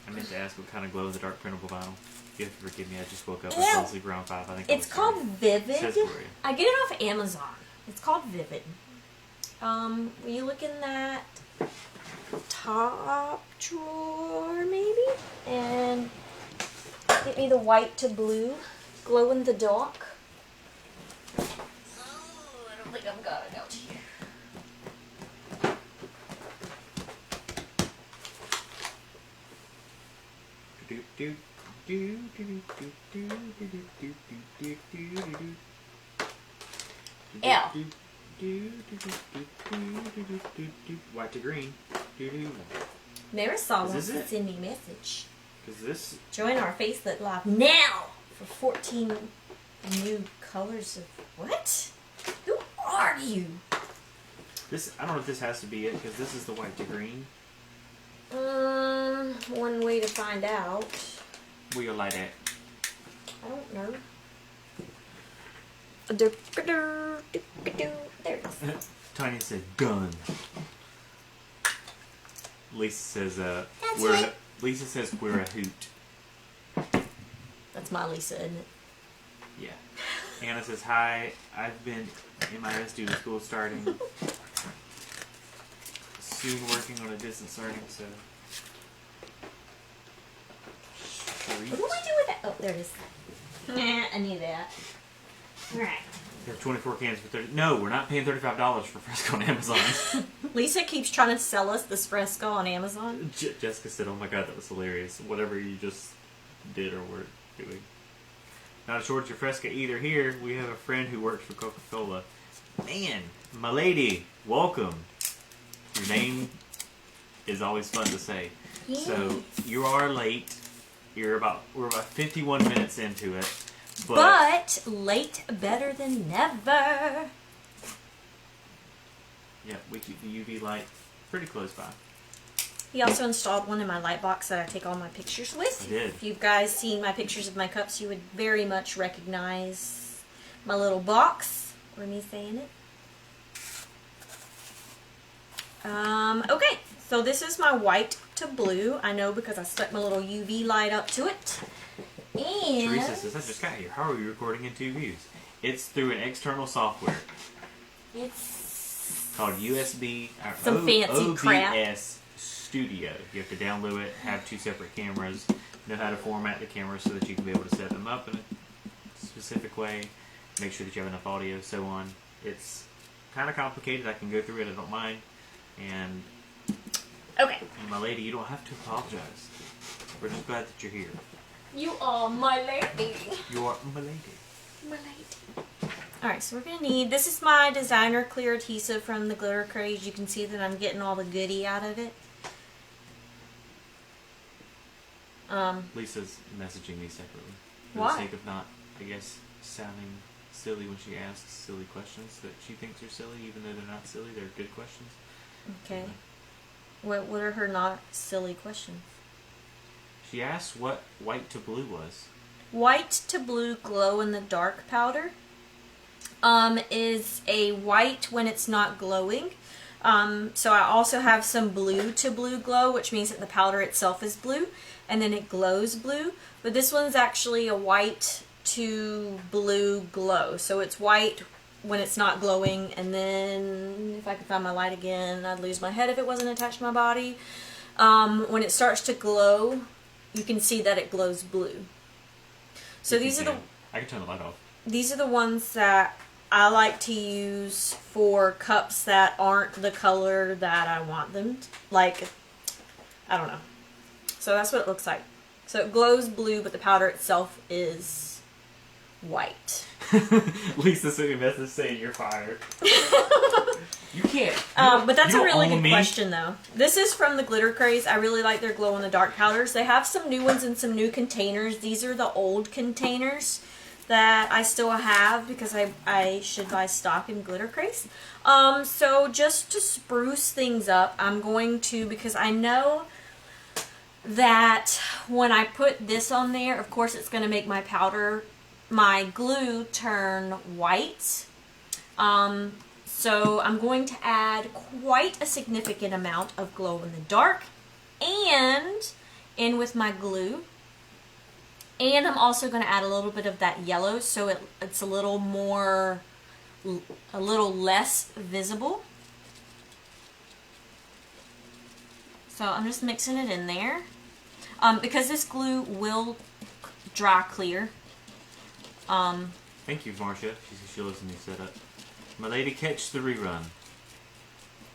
I meant to ask what kind of glow-in-the-dark printable vinyl. You have to forgive me. I just woke up and fell asleep around 5. I think I It's was called tired. Vivid. Says for you. I get it off Amazon. It's called Vivid. Were you looking at top drawer maybe? And get me the white to blue glow in the dark. Oh, I don't think I've got it out here. L. White to green. Marisol Is wants this to it? send me a message. Because this, Join our Facebook Live now for 14 new colors of what? Who are you? I don't know if this has to be it because this is the white to green. One way to find out. Where you light at? I don't know. There it is. Tanya says gun. Lisa says it. Lisa says we're a hoot. That's my Lisa, isn't it? Yeah. Anna says hi. I've been MIS due to school starting. Soon working on a distance learning, so. What do I do with that? Oh, there it is. Nah, I need that. Alright. There are 24 cans for 30. No, we're not paying $35 for Fresco on Amazon. Lisa keeps trying to sell us this Fresco on Amazon. Jessica said, "Oh my god, that was hilarious. Whatever you just did or were doing." Not a shortage of Fresca either. Here we have a friend who works for Coca-Cola. Man, my lady, welcome. Your name is always fun to say. So you are late. We're about 51 minutes into it. But late better than never. Yeah, we keep the UV light pretty close by. He also installed one in my light box that I take all my pictures with. I did. If you guys seen my pictures of my cups, you would very much recognize my little box, or me saying it. Okay, so this is my white to blue. I know because I stuck my little UV light up to it. And Teresa says, I just got here. How are we recording in 2 views? It's through an external software. It's called USB or some fancy OBS crap. Studio. You have to download it, have 2 separate cameras, know how to format the cameras so that you can be able to set them up in a specific way, make sure that you have enough audio, so on. It's kind of complicated. I can go through it. I don't mind. And okay. my lady, you don't have to apologize. We're just glad that you're here. You are my lady. You are my lady. My lady. Alright, so we're going to need, this is my designer clear adhesive from the Glitter Craze. You can see that I'm getting all the goodie out of it. Lisa's messaging me separately. For Why? the sake of not, I guess, sounding silly when she asks silly questions that she thinks are silly, even though they're not silly, they're good questions. Okay. What are her not silly questions? She asked what white to blue was. White to blue glow in the dark powder is a white when it's not glowing. So I also have some blue to blue glow, which means that the powder itself is blue, and then it glows blue. But this one's actually a white to blue glow. So it's white when it's not glowing, and then if I could find my light again, I'd lose my head if it wasn't attached to my body. When it starts to glow, you can see that it glows blue. So these are I can turn the light off. These are the ones that I like to use for cups that aren't the color that I want them to. Like, I don't know. So that's what it looks like. So it glows blue, but the powder itself is white. Lisa sent me a message saying you're fired. You can't. But that's you a really own good me. question, though. This is from the Glitter Craze. I really like their glow-in-the-dark powders. They have some new ones in some new containers. These are the old containers that I still have because I should buy stock in Glitter Craze. So just to spruce things up, I'm going to, because I know that when I put this on there, of course it's going to make my powder, my glue turn white. So I'm going to add quite a significant amount of glow in the dark and in with my glue. And I'm also going to add a little bit of that yellow so it's a little more, a little less visible. So I'm just mixing it in there. Because this glue will dry clear. Thank you, Marcia. She says she loves the new setup. My lady, catch the rerun.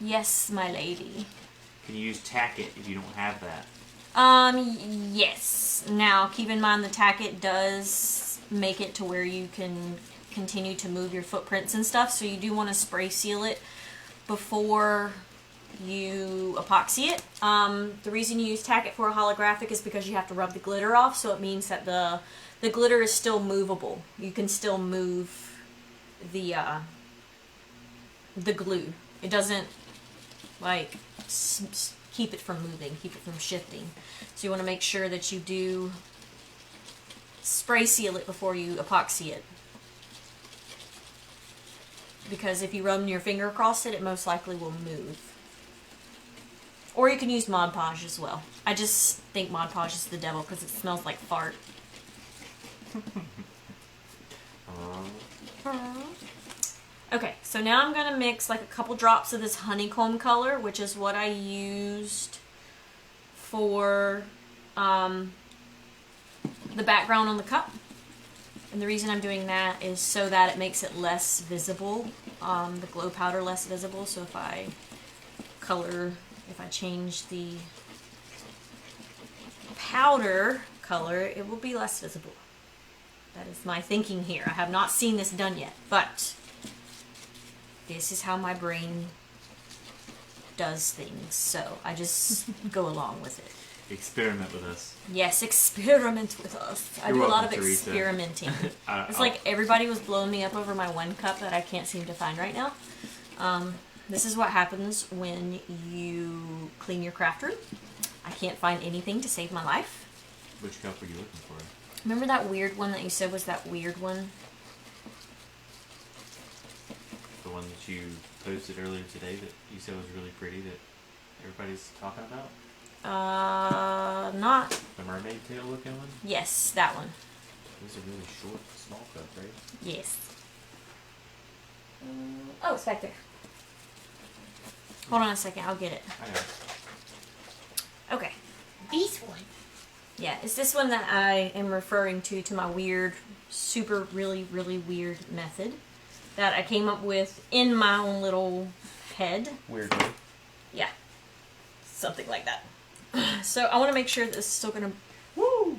Yes, my lady. Can you use tacket if you don't have that? Yes. Now, keep in mind the tacket does make it to where you can continue to move your footprints and stuff, so you do want to spray seal it before you epoxy it. The reason you use tacket for a holographic is because you have to rub the glitter off, so it means that the glitter is still movable. You can still move the glue. It doesn't, like, keep it from moving, keep it from shifting. So you want to make sure that you do spray seal it before you epoxy it. Because if you run your finger across it, it most likely will move. Or you can use Mod Podge as well. I just think Mod Podge is the devil because it smells like fart. Okay, so now I'm going to mix like a couple drops of this honeycomb color, which is what I used for the background on the cup. And the reason I'm doing that is so that it makes it less visible, the glow powder less visible. So if I change the powder color, it will be less visible. That is my thinking here. I have not seen this done yet, but this is how my brain does things, so I just go along with it. Experiment with us. Yes, experiment with us. I do a lot of experimenting. It's like everybody was blowing me up over my one cup that I can't seem to find right now. This is what happens when you clean your craft room. I can't find anything to save my life. Which cup were you looking for? Remember that weird one that you said was that weird one? The one that you posted earlier today that you said was really pretty that everybody's talking about? Not. The mermaid tail looking one? Yes, that one. It was a really short, small cup, right? Yes. Oh, it's back there. Hold on a second, I'll get it. I know. Okay. This one. Yeah, it's this one that I am referring to my weird, super, really, really weird method that I came up with in my own little head. Weirdly. Yeah. Something like that. So I want to make sure that this is still going to... Woo!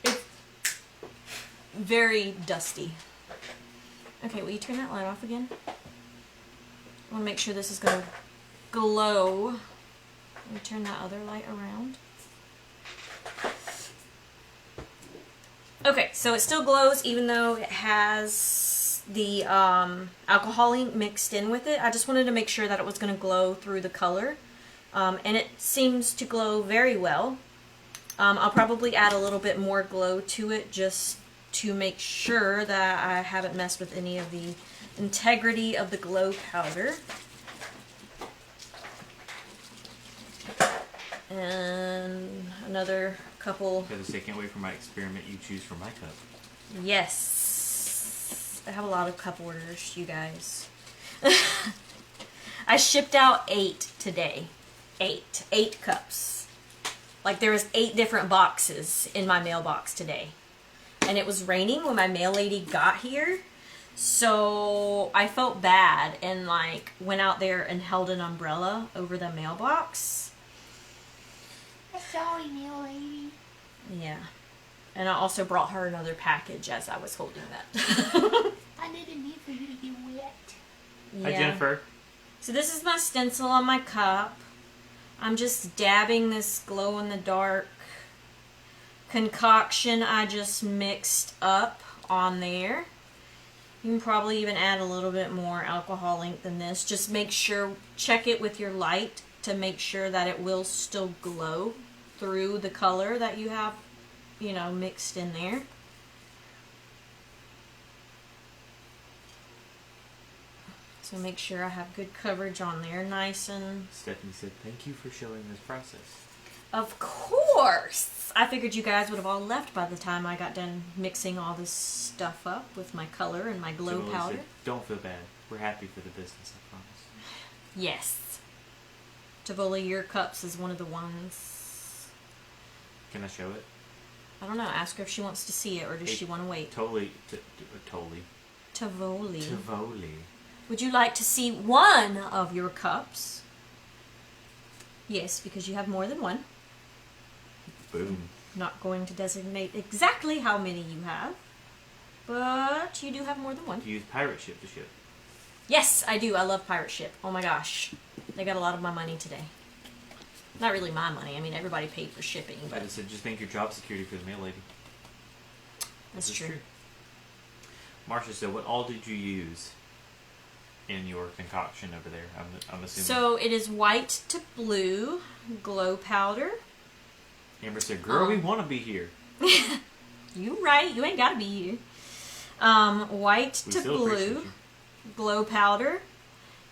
It's very dusty. Okay, will you turn that light off again? I want to make sure this is going to glow. Let me turn that other light around. Okay, so it still glows even though it has the alcohol ink mixed in with it. I just wanted to make sure that it was going to glow through the color. And it seems to glow very well. I'll probably add a little bit more glow to it just to make sure that I haven't messed with any of the integrity of the glow powder. And another couple. I say, can't wait for my experiment you choose for my cup. Yes. I have a lot of cup orders, you guys. I shipped out 8 today. 8 cups. Like there was 8 different boxes in my mailbox today. And it was raining when my mail lady got here. So I felt bad and like went out there and held an umbrella over the mailbox. I'm sorry, Neil lady. Yeah. And I also brought her another package as I was holding that. I didn't need for you to get wet. Hi, Jennifer. So this is my stencil on my cup. I'm just dabbing this glow-in-the-dark concoction I just mixed up on there. You can probably even add a little bit more alcohol ink than this. Just make sure, check it with your light to make sure that it will still glow through the color that you have, you know, mixed in there. So make sure I have good coverage on there, nice and... Stephanie said, thank you for showing this process. Of course! I figured you guys would have all left by the time I got done mixing all this stuff up with my color and my glow Tivoli powder. said, don't feel bad. We're happy for the business, I promise. Yes. Tivoli, your cups is one of the ones... Can I show it? I don't know. Ask her if she wants to see it or does she want to wait. Totally. Tivoli. Tivoli. Would you like to see one of your cups? Yes, because you have more than one. Boom. Not going to designate exactly how many you have, but you do have more than one. Do you use pirate ship to ship? Yes, I do. I love Pirate Ship. Oh my gosh. They got a lot of my money today. Not really my money. I mean, everybody paid for shipping, I but just said, just thank your job security for the mail lady. that's This is true. Marcia said, what all did you use in your concoction over there? I'm assuming. So it is white to blue glow powder. Amber said, girl, we want to be here. You right. You ain't got to be here. White We to still appreciate blue you. glow powder.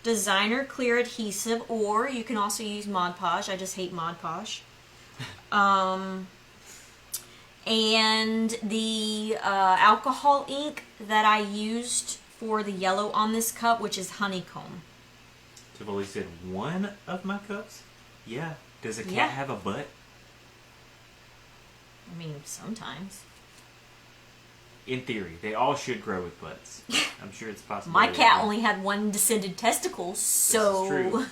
Designer clear adhesive, or you can also use Mod Podge. I just hate Mod Podge. And the alcohol ink that I used for the yellow on this cup, which is honeycomb. Tivoli said, one of my cups? Yeah. Does a cat Yeah. have a butt? I mean, sometimes. In theory, they all should grow with butts. I'm sure it's possible. My cat only had one descended testicle, so... This is true.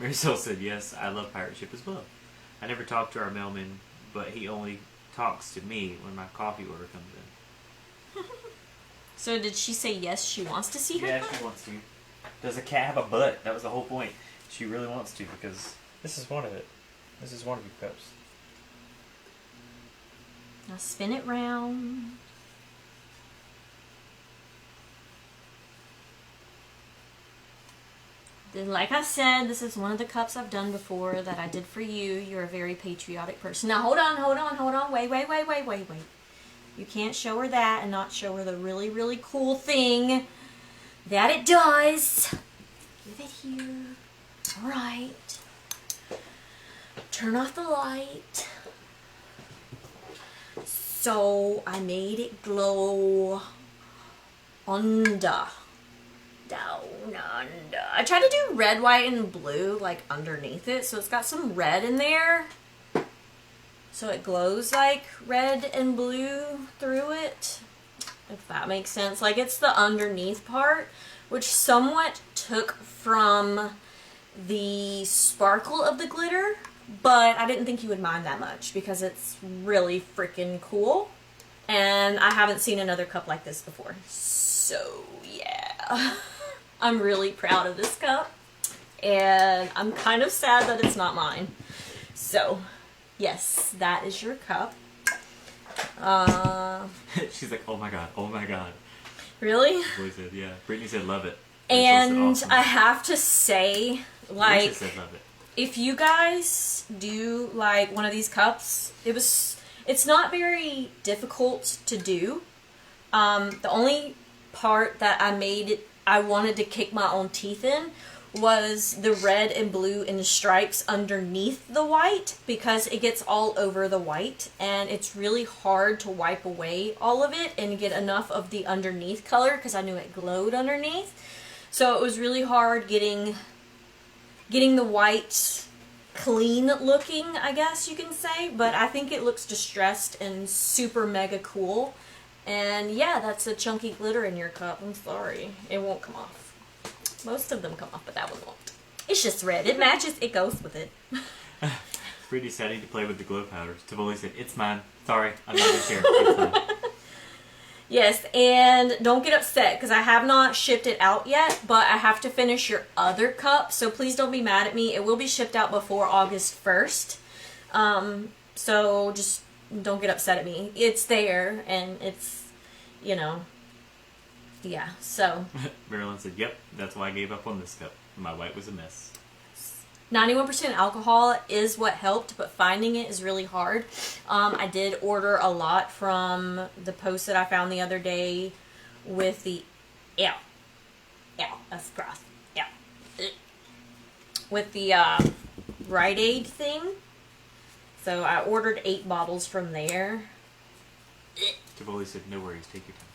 Marisol said, yes, I love Pirate Ship as well. I never talk to our mailman, but he only talks to me when my coffee order comes in. So did she say yes, she wants to see her Yeah, cup? she wants to. Does a cat have a butt? That was the whole point. She really wants to because this is one of it. This is one of your cups. Now spin it round. like I said, this is one of the cups I've done before that I did for you. You're a very patriotic person. Now, hold on. Wait. You can't show her that and not show her the really, really cool thing that it does. Give it here. All right. Turn off the light. So I made it glow under. Down under. I tried to do red, white, and blue like underneath it. So it's got some red in there. So it glows like red and blue through it. If that makes sense. Like it's the underneath part, which somewhat took from the sparkle of the glitter. But I didn't think you would mind that much because it's really freaking cool. And I haven't seen another cup like this before. So, yeah. I'm really proud of this cup. And I'm kind of sad that it's not mine. So, yes, that is your cup. She's like, oh my god. Really? Boy said, yeah. Brittany said, love it. And awesome. I have to say, like... Lisa said, love it. If you guys do like one of these cups, it's not very difficult to do. The only part that I wanted to kick my own teeth in was the red and blue and the stripes underneath the white because it gets all over the white and it's really hard to wipe away all of it and get enough of the underneath color because I knew it glowed underneath. So it was really hard getting the white clean looking, I guess you can say, but I think it looks distressed and super mega cool. And yeah, that's a chunky glitter in your cup. I'm sorry. It won't come off. Most of them come off, but that one won't. It's just red. It matches. It goes with it. Pretty sad to play with the glow powders. Tivoli said, it's mine. Sorry, I'm not going to share. It's mine. Yes, and don't get upset because I have not shipped it out yet, but I have to finish your other cup, so please don't be mad at me. It will be shipped out before August 1st, so just don't get upset at me. It's there, and it's, you know, yeah, so. Marilyn said, yep, that's why I gave up on this cup. My white was a mess. 91% alcohol is what helped, but finding it is really hard. I did order a lot from the post that I found the other day with the, that's gross, with the Rite Aid thing. So I ordered 8 bottles from there. Tivoli said, no worries, take your time.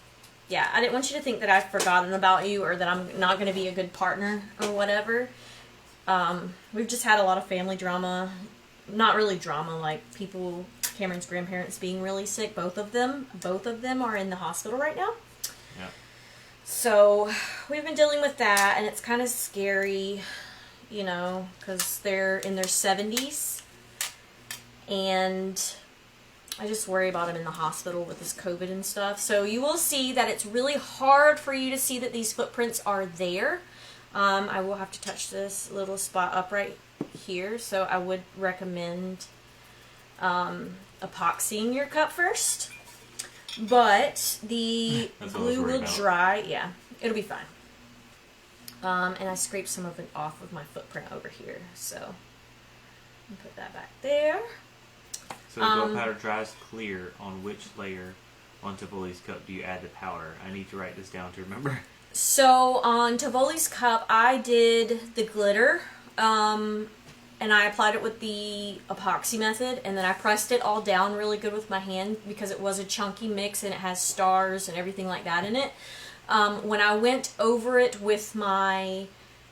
Yeah, I didn't want you to think that I've forgotten about you or that I'm not going to be a good partner or whatever. We've just had a lot of family drama. Not really drama, like people, Cameron's grandparents being really sick. Both of them are in the hospital right now. Yeah. So we've been dealing with that, and it's kind of scary, you know, because they're in their 70s. And I just worry about them in the hospital with this COVID and stuff. So you will see that it's really hard for you to see that these footprints are there. I will have to touch this little spot up right here, so I would recommend epoxying your cup first. But the glue will dry. Yeah, it'll be fine. And I scraped some of it off of my footprint over here, so put that back there. So the glow powder dries clear. On which layer on Tivoli's cup do you add the powder? I need to write this down to remember. So on Tivoli's cup, I did the glitter, and I applied it with the epoxy method, and then I pressed it all down really good with my hand because it was a chunky mix and it has stars and everything like that in it. When I went over it with my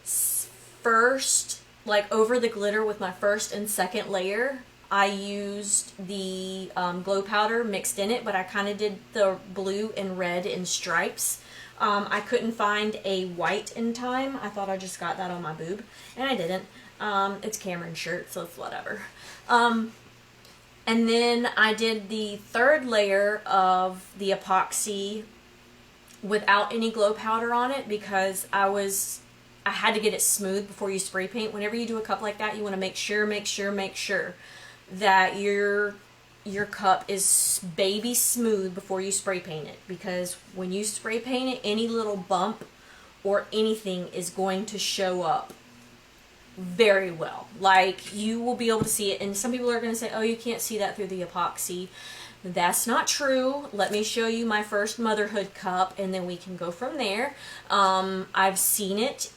first, like over the glitter with my first and second layer, I used the glow powder mixed in it, but I kind of did the blue and red in stripes. I couldn't find a white in time. I thought I just got that on my boob, and I didn't. It's Cameron's shirt, so it's whatever. And then I did the third layer of the epoxy without any glow powder on it because I had to get it smooth before you spray paint. Whenever you do a cup like that, you want to make sure that your cup is baby smooth before you spray paint it, because when you spray paint it, any little bump or anything is going to show up very well. Like, you will be able to see it. And some people are going to say, oh, you can't see that through the epoxy. That's not true. Let me show you my first motherhood cup, and then we can go from there. I've seen it.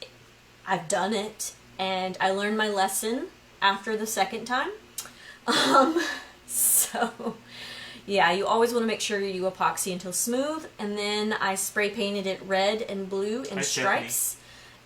I've done it. And I learned my lesson after the second time. So, yeah, you always want to make sure you do epoxy until smooth. And then I spray painted it red and blue in stripes.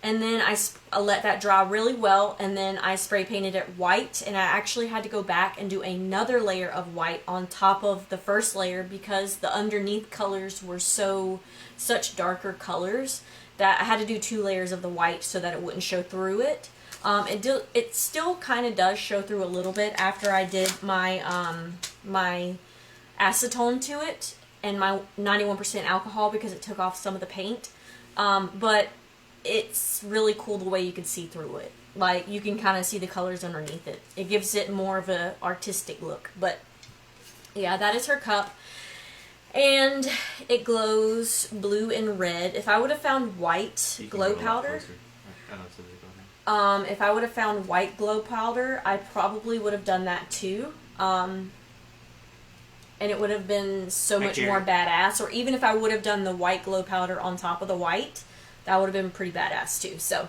And then I let that dry really well, and then I spray painted it white, and I actually had to go back and do another layer of white on top of the first layer because the underneath colors were such darker colors that I had to do 2 layers of the white so that it wouldn't show through it. It still kind of does show through a little bit after I did my my acetone to it and my 91% alcohol because it took off some of the paint, but it's really cool the way you can see through it. Like, you can kind of see the colors underneath it. It gives it more of an artistic look. But, yeah, that is her cup. And it glows blue and red. If I would have found white glow powder... if I would have found white glow powder, I probably would have done that too. And it would have been so much more badass. Or even if I would have done the white glow powder on top of the white... that would have been pretty badass too. So,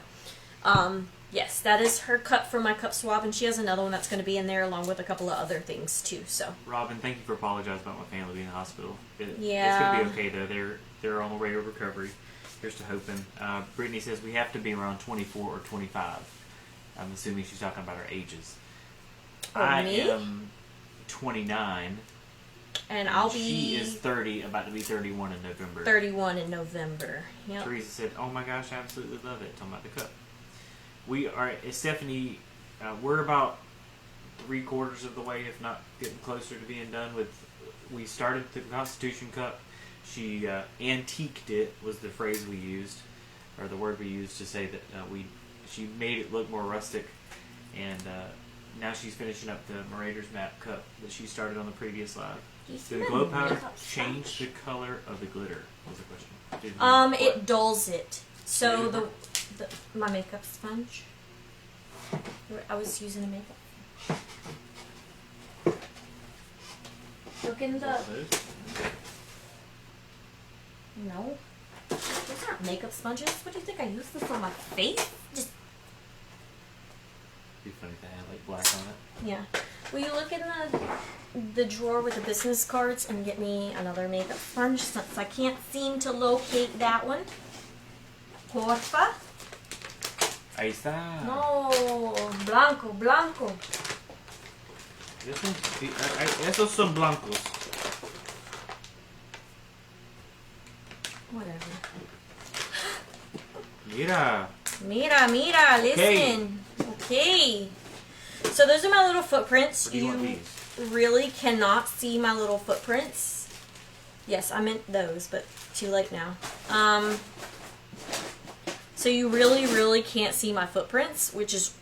yes, that is her cup for my cup swab, and she has another one that's going to be in there along with a couple of other things too. So, Robin, thank you for apologizing about my family being in the hospital. It's yeah, going to be okay though. They're on the way to recovery. Here's to hoping. Brittany says we have to be around 24 or 25. I'm assuming she's talking about our ages. I am 29. And I'll be... She is 30, about to be 31 in November. 31 in November. Yep. Teresa said, oh my gosh, I absolutely love it. Talking about the cup. We are, Stephanie, we're about 3/4 of the way, if not getting closer to being done with... We started the Constitution Cup. She antiqued it, was the phrase we used, or the word we used to say that she made it look more rustic. And now she's finishing up the Marauder's Map Cup that she started on the previous live. Did the glow powder change the color of the glitter? Was the question. It dulls it. So my makeup sponge. I was using a makeup. Look in the. No, those aren't makeup sponges. What do you think? I use this on my face? Just. It'd be funny if I had like black on it. Yeah. Will you look in the drawer with the business cards and get me another makeup sponge since I can't seem to locate that one? Porfa. Ahí está. No, blanco. Esos son blancos. Whatever. Mira, listen. Okay. So those are my little footprints. You really cannot see my little footprints. Yes, I meant those, but too late now. So you really can't see my footprints, which is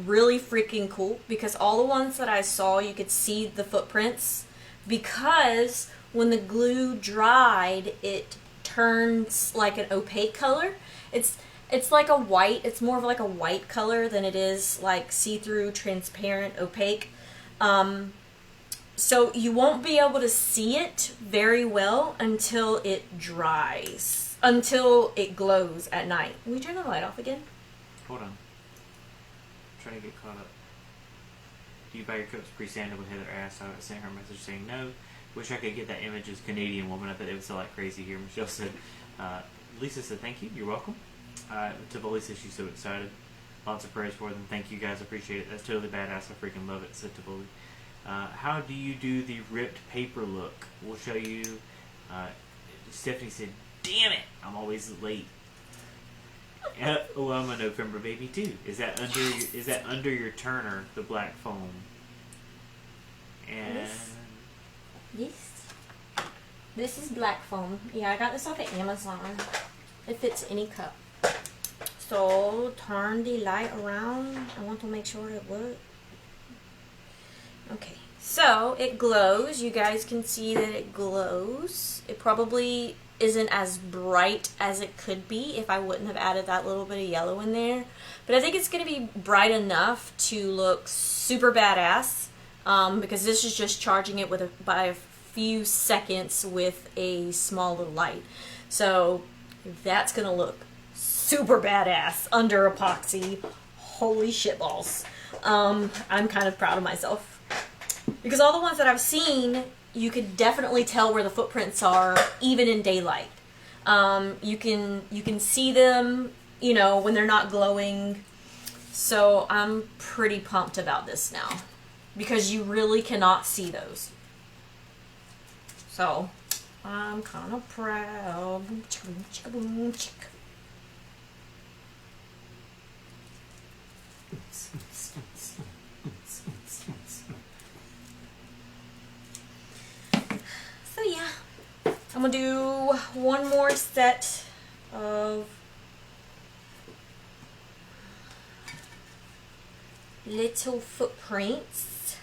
really freaking cool because all the ones that I saw, you could see the footprints because when the glue dried, it turns like an opaque color. It's like a white, it's more of like a white color than it is like see-through, transparent, opaque. So you won't be able to see it very well until it dries, until it glows at night. Can we turn the light off again? Hold on. I'm trying to get caught up. Do you buy your cups pre-sanded with Heather asked? I sent her a message saying no. Wish I could get that image as Canadian woman. I bet it would sell like crazy here. Michelle said, Lisa said thank you. You're welcome. Tivoli says she's so excited. Lots of prayers for them. Thank you guys. Appreciate it. That's totally badass. I freaking love it, said Tivoli. How do you do the ripped paper look? We'll show you. Stephanie said, damn it, I'm always late. Oh, I'm a November baby too. Is that under your turner, the black foam? And this is black foam. Yeah, I got this off of Amazon. It fits any cup. So turn the light around. I want to make sure it works. Okay, so it glows. You guys can see that it glows. It probably isn't as bright as it could be if I wouldn't have added that little bit of yellow in there. But I think it's going to be bright enough to look super badass, because this is just charging it with by a few seconds with a small little light. So that's going to look super badass under epoxy. Holy shitballs. I'm kind of proud of myself. Because all the ones that I've seen, you could definitely tell where the footprints are, even in daylight. You can see them, you know, when they're not glowing. So I'm pretty pumped about this now, because you really cannot see those. So I'm kind of proud. Chicka-boom, chicka. So yeah, I'm gonna do one more set of little footprints.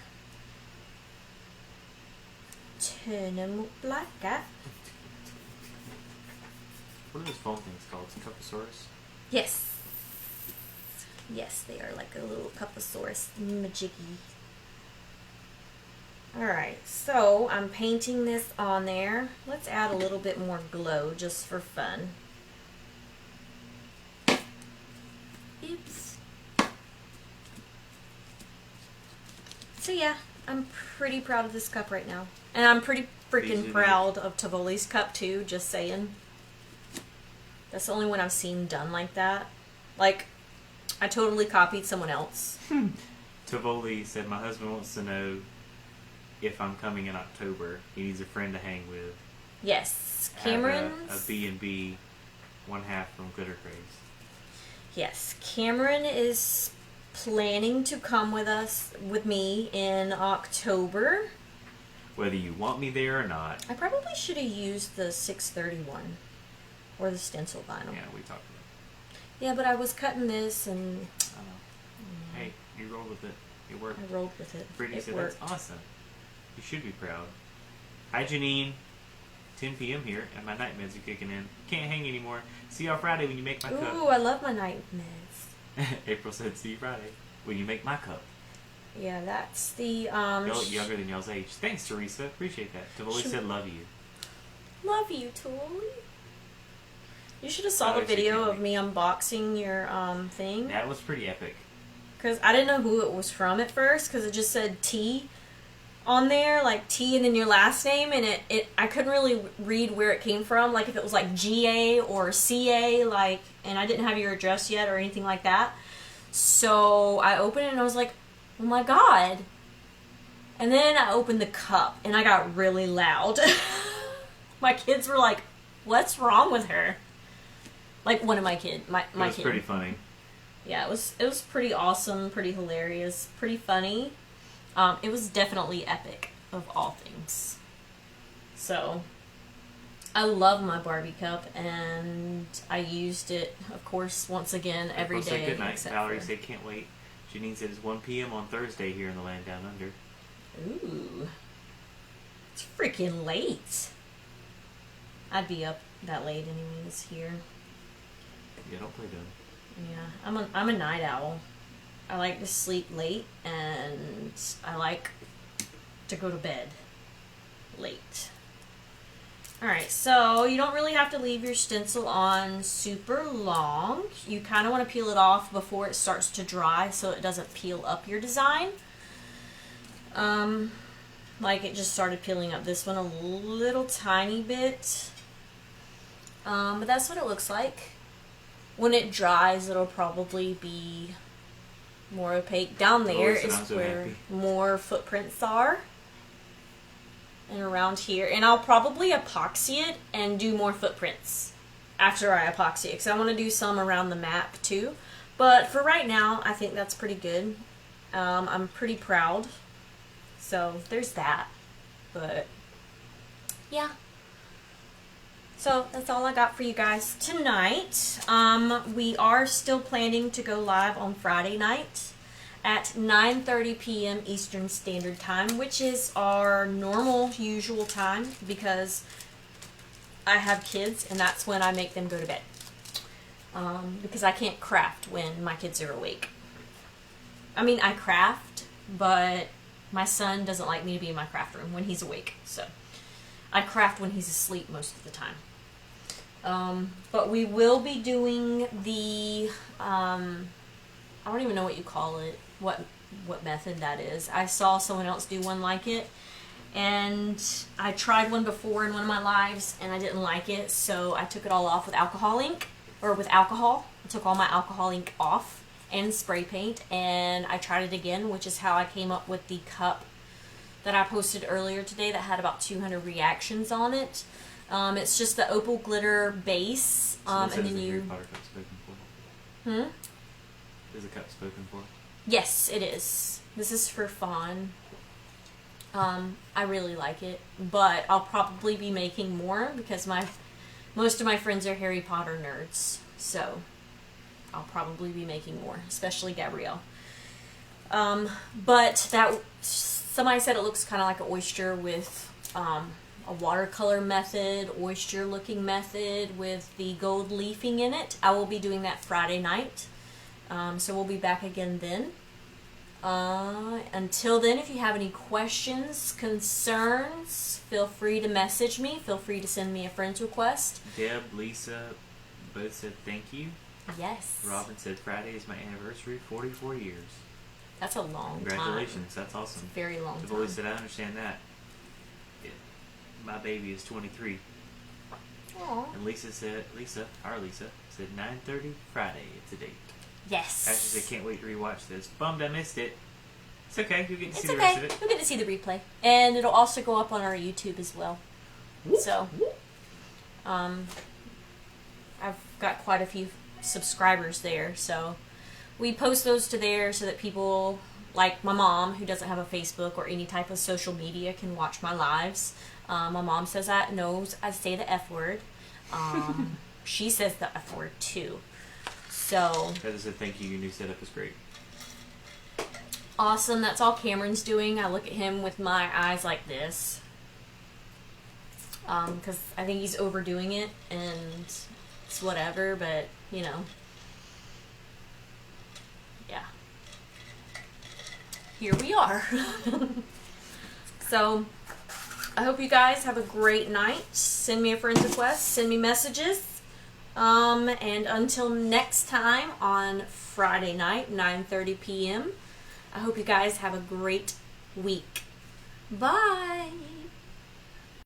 Turn them up like that. What are those foam things called? Cuposaurus? Yes. Yes, they are like a little Cuposaurus majiggy. Alright, so I'm painting this on there. Let's add a little bit more glow just for fun. Oops. So yeah, I'm pretty proud of this cup right now. And I'm pretty freaking proud of Tivoli's cup too, just saying. That's the only one I've seen done like that. Like, I totally copied someone else. Tivoli said, my husband wants to know if I'm coming in October. He needs a friend to hang with. Yes, Cameron's... A B&B, one half from Glitter Craze. Yes, Cameron is planning to come with me in October. Whether you want me there or not. I probably should have used the 631 or the stencil vinyl. Yeah, we talked about it. Yeah, but I was cutting this and... Hey, you rolled with it. It worked. I rolled with it. Brittany It said, worked. that's awesome. You should be proud. Hi, Janine. 10 p.m. here, and my night meds are kicking in. Can't hang anymore. See y'all Friday when you make my cup. Ooh, I love my night meds. April said, see you Friday when you make my cup. Yeah, that's the... Y'all look younger than y'all's age. Thanks, Teresa. Appreciate that. Tivoli said, love you. Love you, Tivoli. You should have saw Oh, the she video can't of me unboxing your thing. That was pretty epic. Because I didn't know who it was from at first, because it just said T on there, like T and then your last name, and I couldn't really read where it came from, like if it was like GA or CA, like, and I didn't have your address yet or anything like that. So I opened it and I was like, oh my god. And then I opened the cup and I got really loud. My kids were like, what's wrong with her? Like one of my kids, my It was kid. pretty funny. Yeah, it was pretty awesome, pretty hilarious, pretty funny. It was definitely epic, of all things. So, I love my Barbie cup, and I used it, of course, once again, every April said day. good night. except Valerie for- said can't wait. Janine said it's 1 p.m. on Thursday here in the land down under. Ooh. It's freaking late. I'd be up that late anyways here. Yeah, don't play dumb. Yeah, I'm a night owl. I like to sleep late, and I like to go to bed late. Alright, so you don't really have to leave your stencil on super long. You kind of want to peel it off before it starts to dry so it doesn't peel up your design. Like it just started peeling up this one a little tiny bit. But that's what it looks like. When it dries, it'll probably be more opaque. Down there Listen, is I'm so where happy. more footprints are. And around here. And I'll probably epoxy it and do more footprints after I epoxy it. Because I want to do some around the map too. But for right now, I think that's pretty good. I'm pretty proud. So there's that. But yeah. So that's all I got for you guys tonight. We are still planning to go live on Friday night at 9:30 p.m. Eastern Standard Time, which is our normal, usual time, because I have kids, and that's when I make them go to bed. Because I can't craft when my kids are awake. I mean, I craft, but my son doesn't like me to be in my craft room when he's awake. So I craft when he's asleep most of the time. But we will be doing the, I don't even know what you call it, what method that is. I saw someone else do one like it, and I tried one before in one of my lives, and I didn't like it, so I took it all off with alcohol ink, or with alcohol. I took all my alcohol ink off and spray paint, and I tried it again, which is how I came up with the cup that I posted earlier today that had about 200 reactions on it. It's just the opal glitter base, and then you. Harry Potter cup spoken for? Is the cup spoken for? Yes, it is. This is for Fawn. I really like it, but I'll probably be making more because most of my friends are Harry Potter nerds, so I'll probably be making more, especially Gabrielle. But that somebody said it looks kind of like an oyster with a watercolor method, oyster looking method with the gold leafing in it. I will be doing that Friday night. So we'll be back again then. Until then, if you have any questions, concerns, feel free to message me. Feel free to send me a friend's request. Deb, Lisa both said thank you. Yes. Robin said Friday is my anniversary, 44 years. That's a long Congratulations, time. that's awesome. It's a very long The time. boy said, I understand that. Yeah. My baby is 23. Aww. And our Lisa, said 9:30 Friday, it's a date. Yes. Ashley said, can't wait to rewatch this. Bummed I missed it. It's okay, you'll get to see It's the rest okay. of it. You'll get to see the replay. And it'll also go up on our YouTube as well. So, I've got quite a few subscribers there, so we post those to there so that people like my mom, who doesn't have a Facebook or any type of social media, can watch my lives. My mom knows I say the F word. She says the F word too. So Heather said, thank you, your new setup is great. awesome. That's all Cameron's doing. I look at him with my eyes like this. Because I think he's overdoing it, and it's whatever, but, you know. Yeah. Here we are. So, I hope you guys have a great night. Send me a friend request. Send me messages. And until next time on Friday night, 9:30 p.m., I hope you guys have a great week. Bye!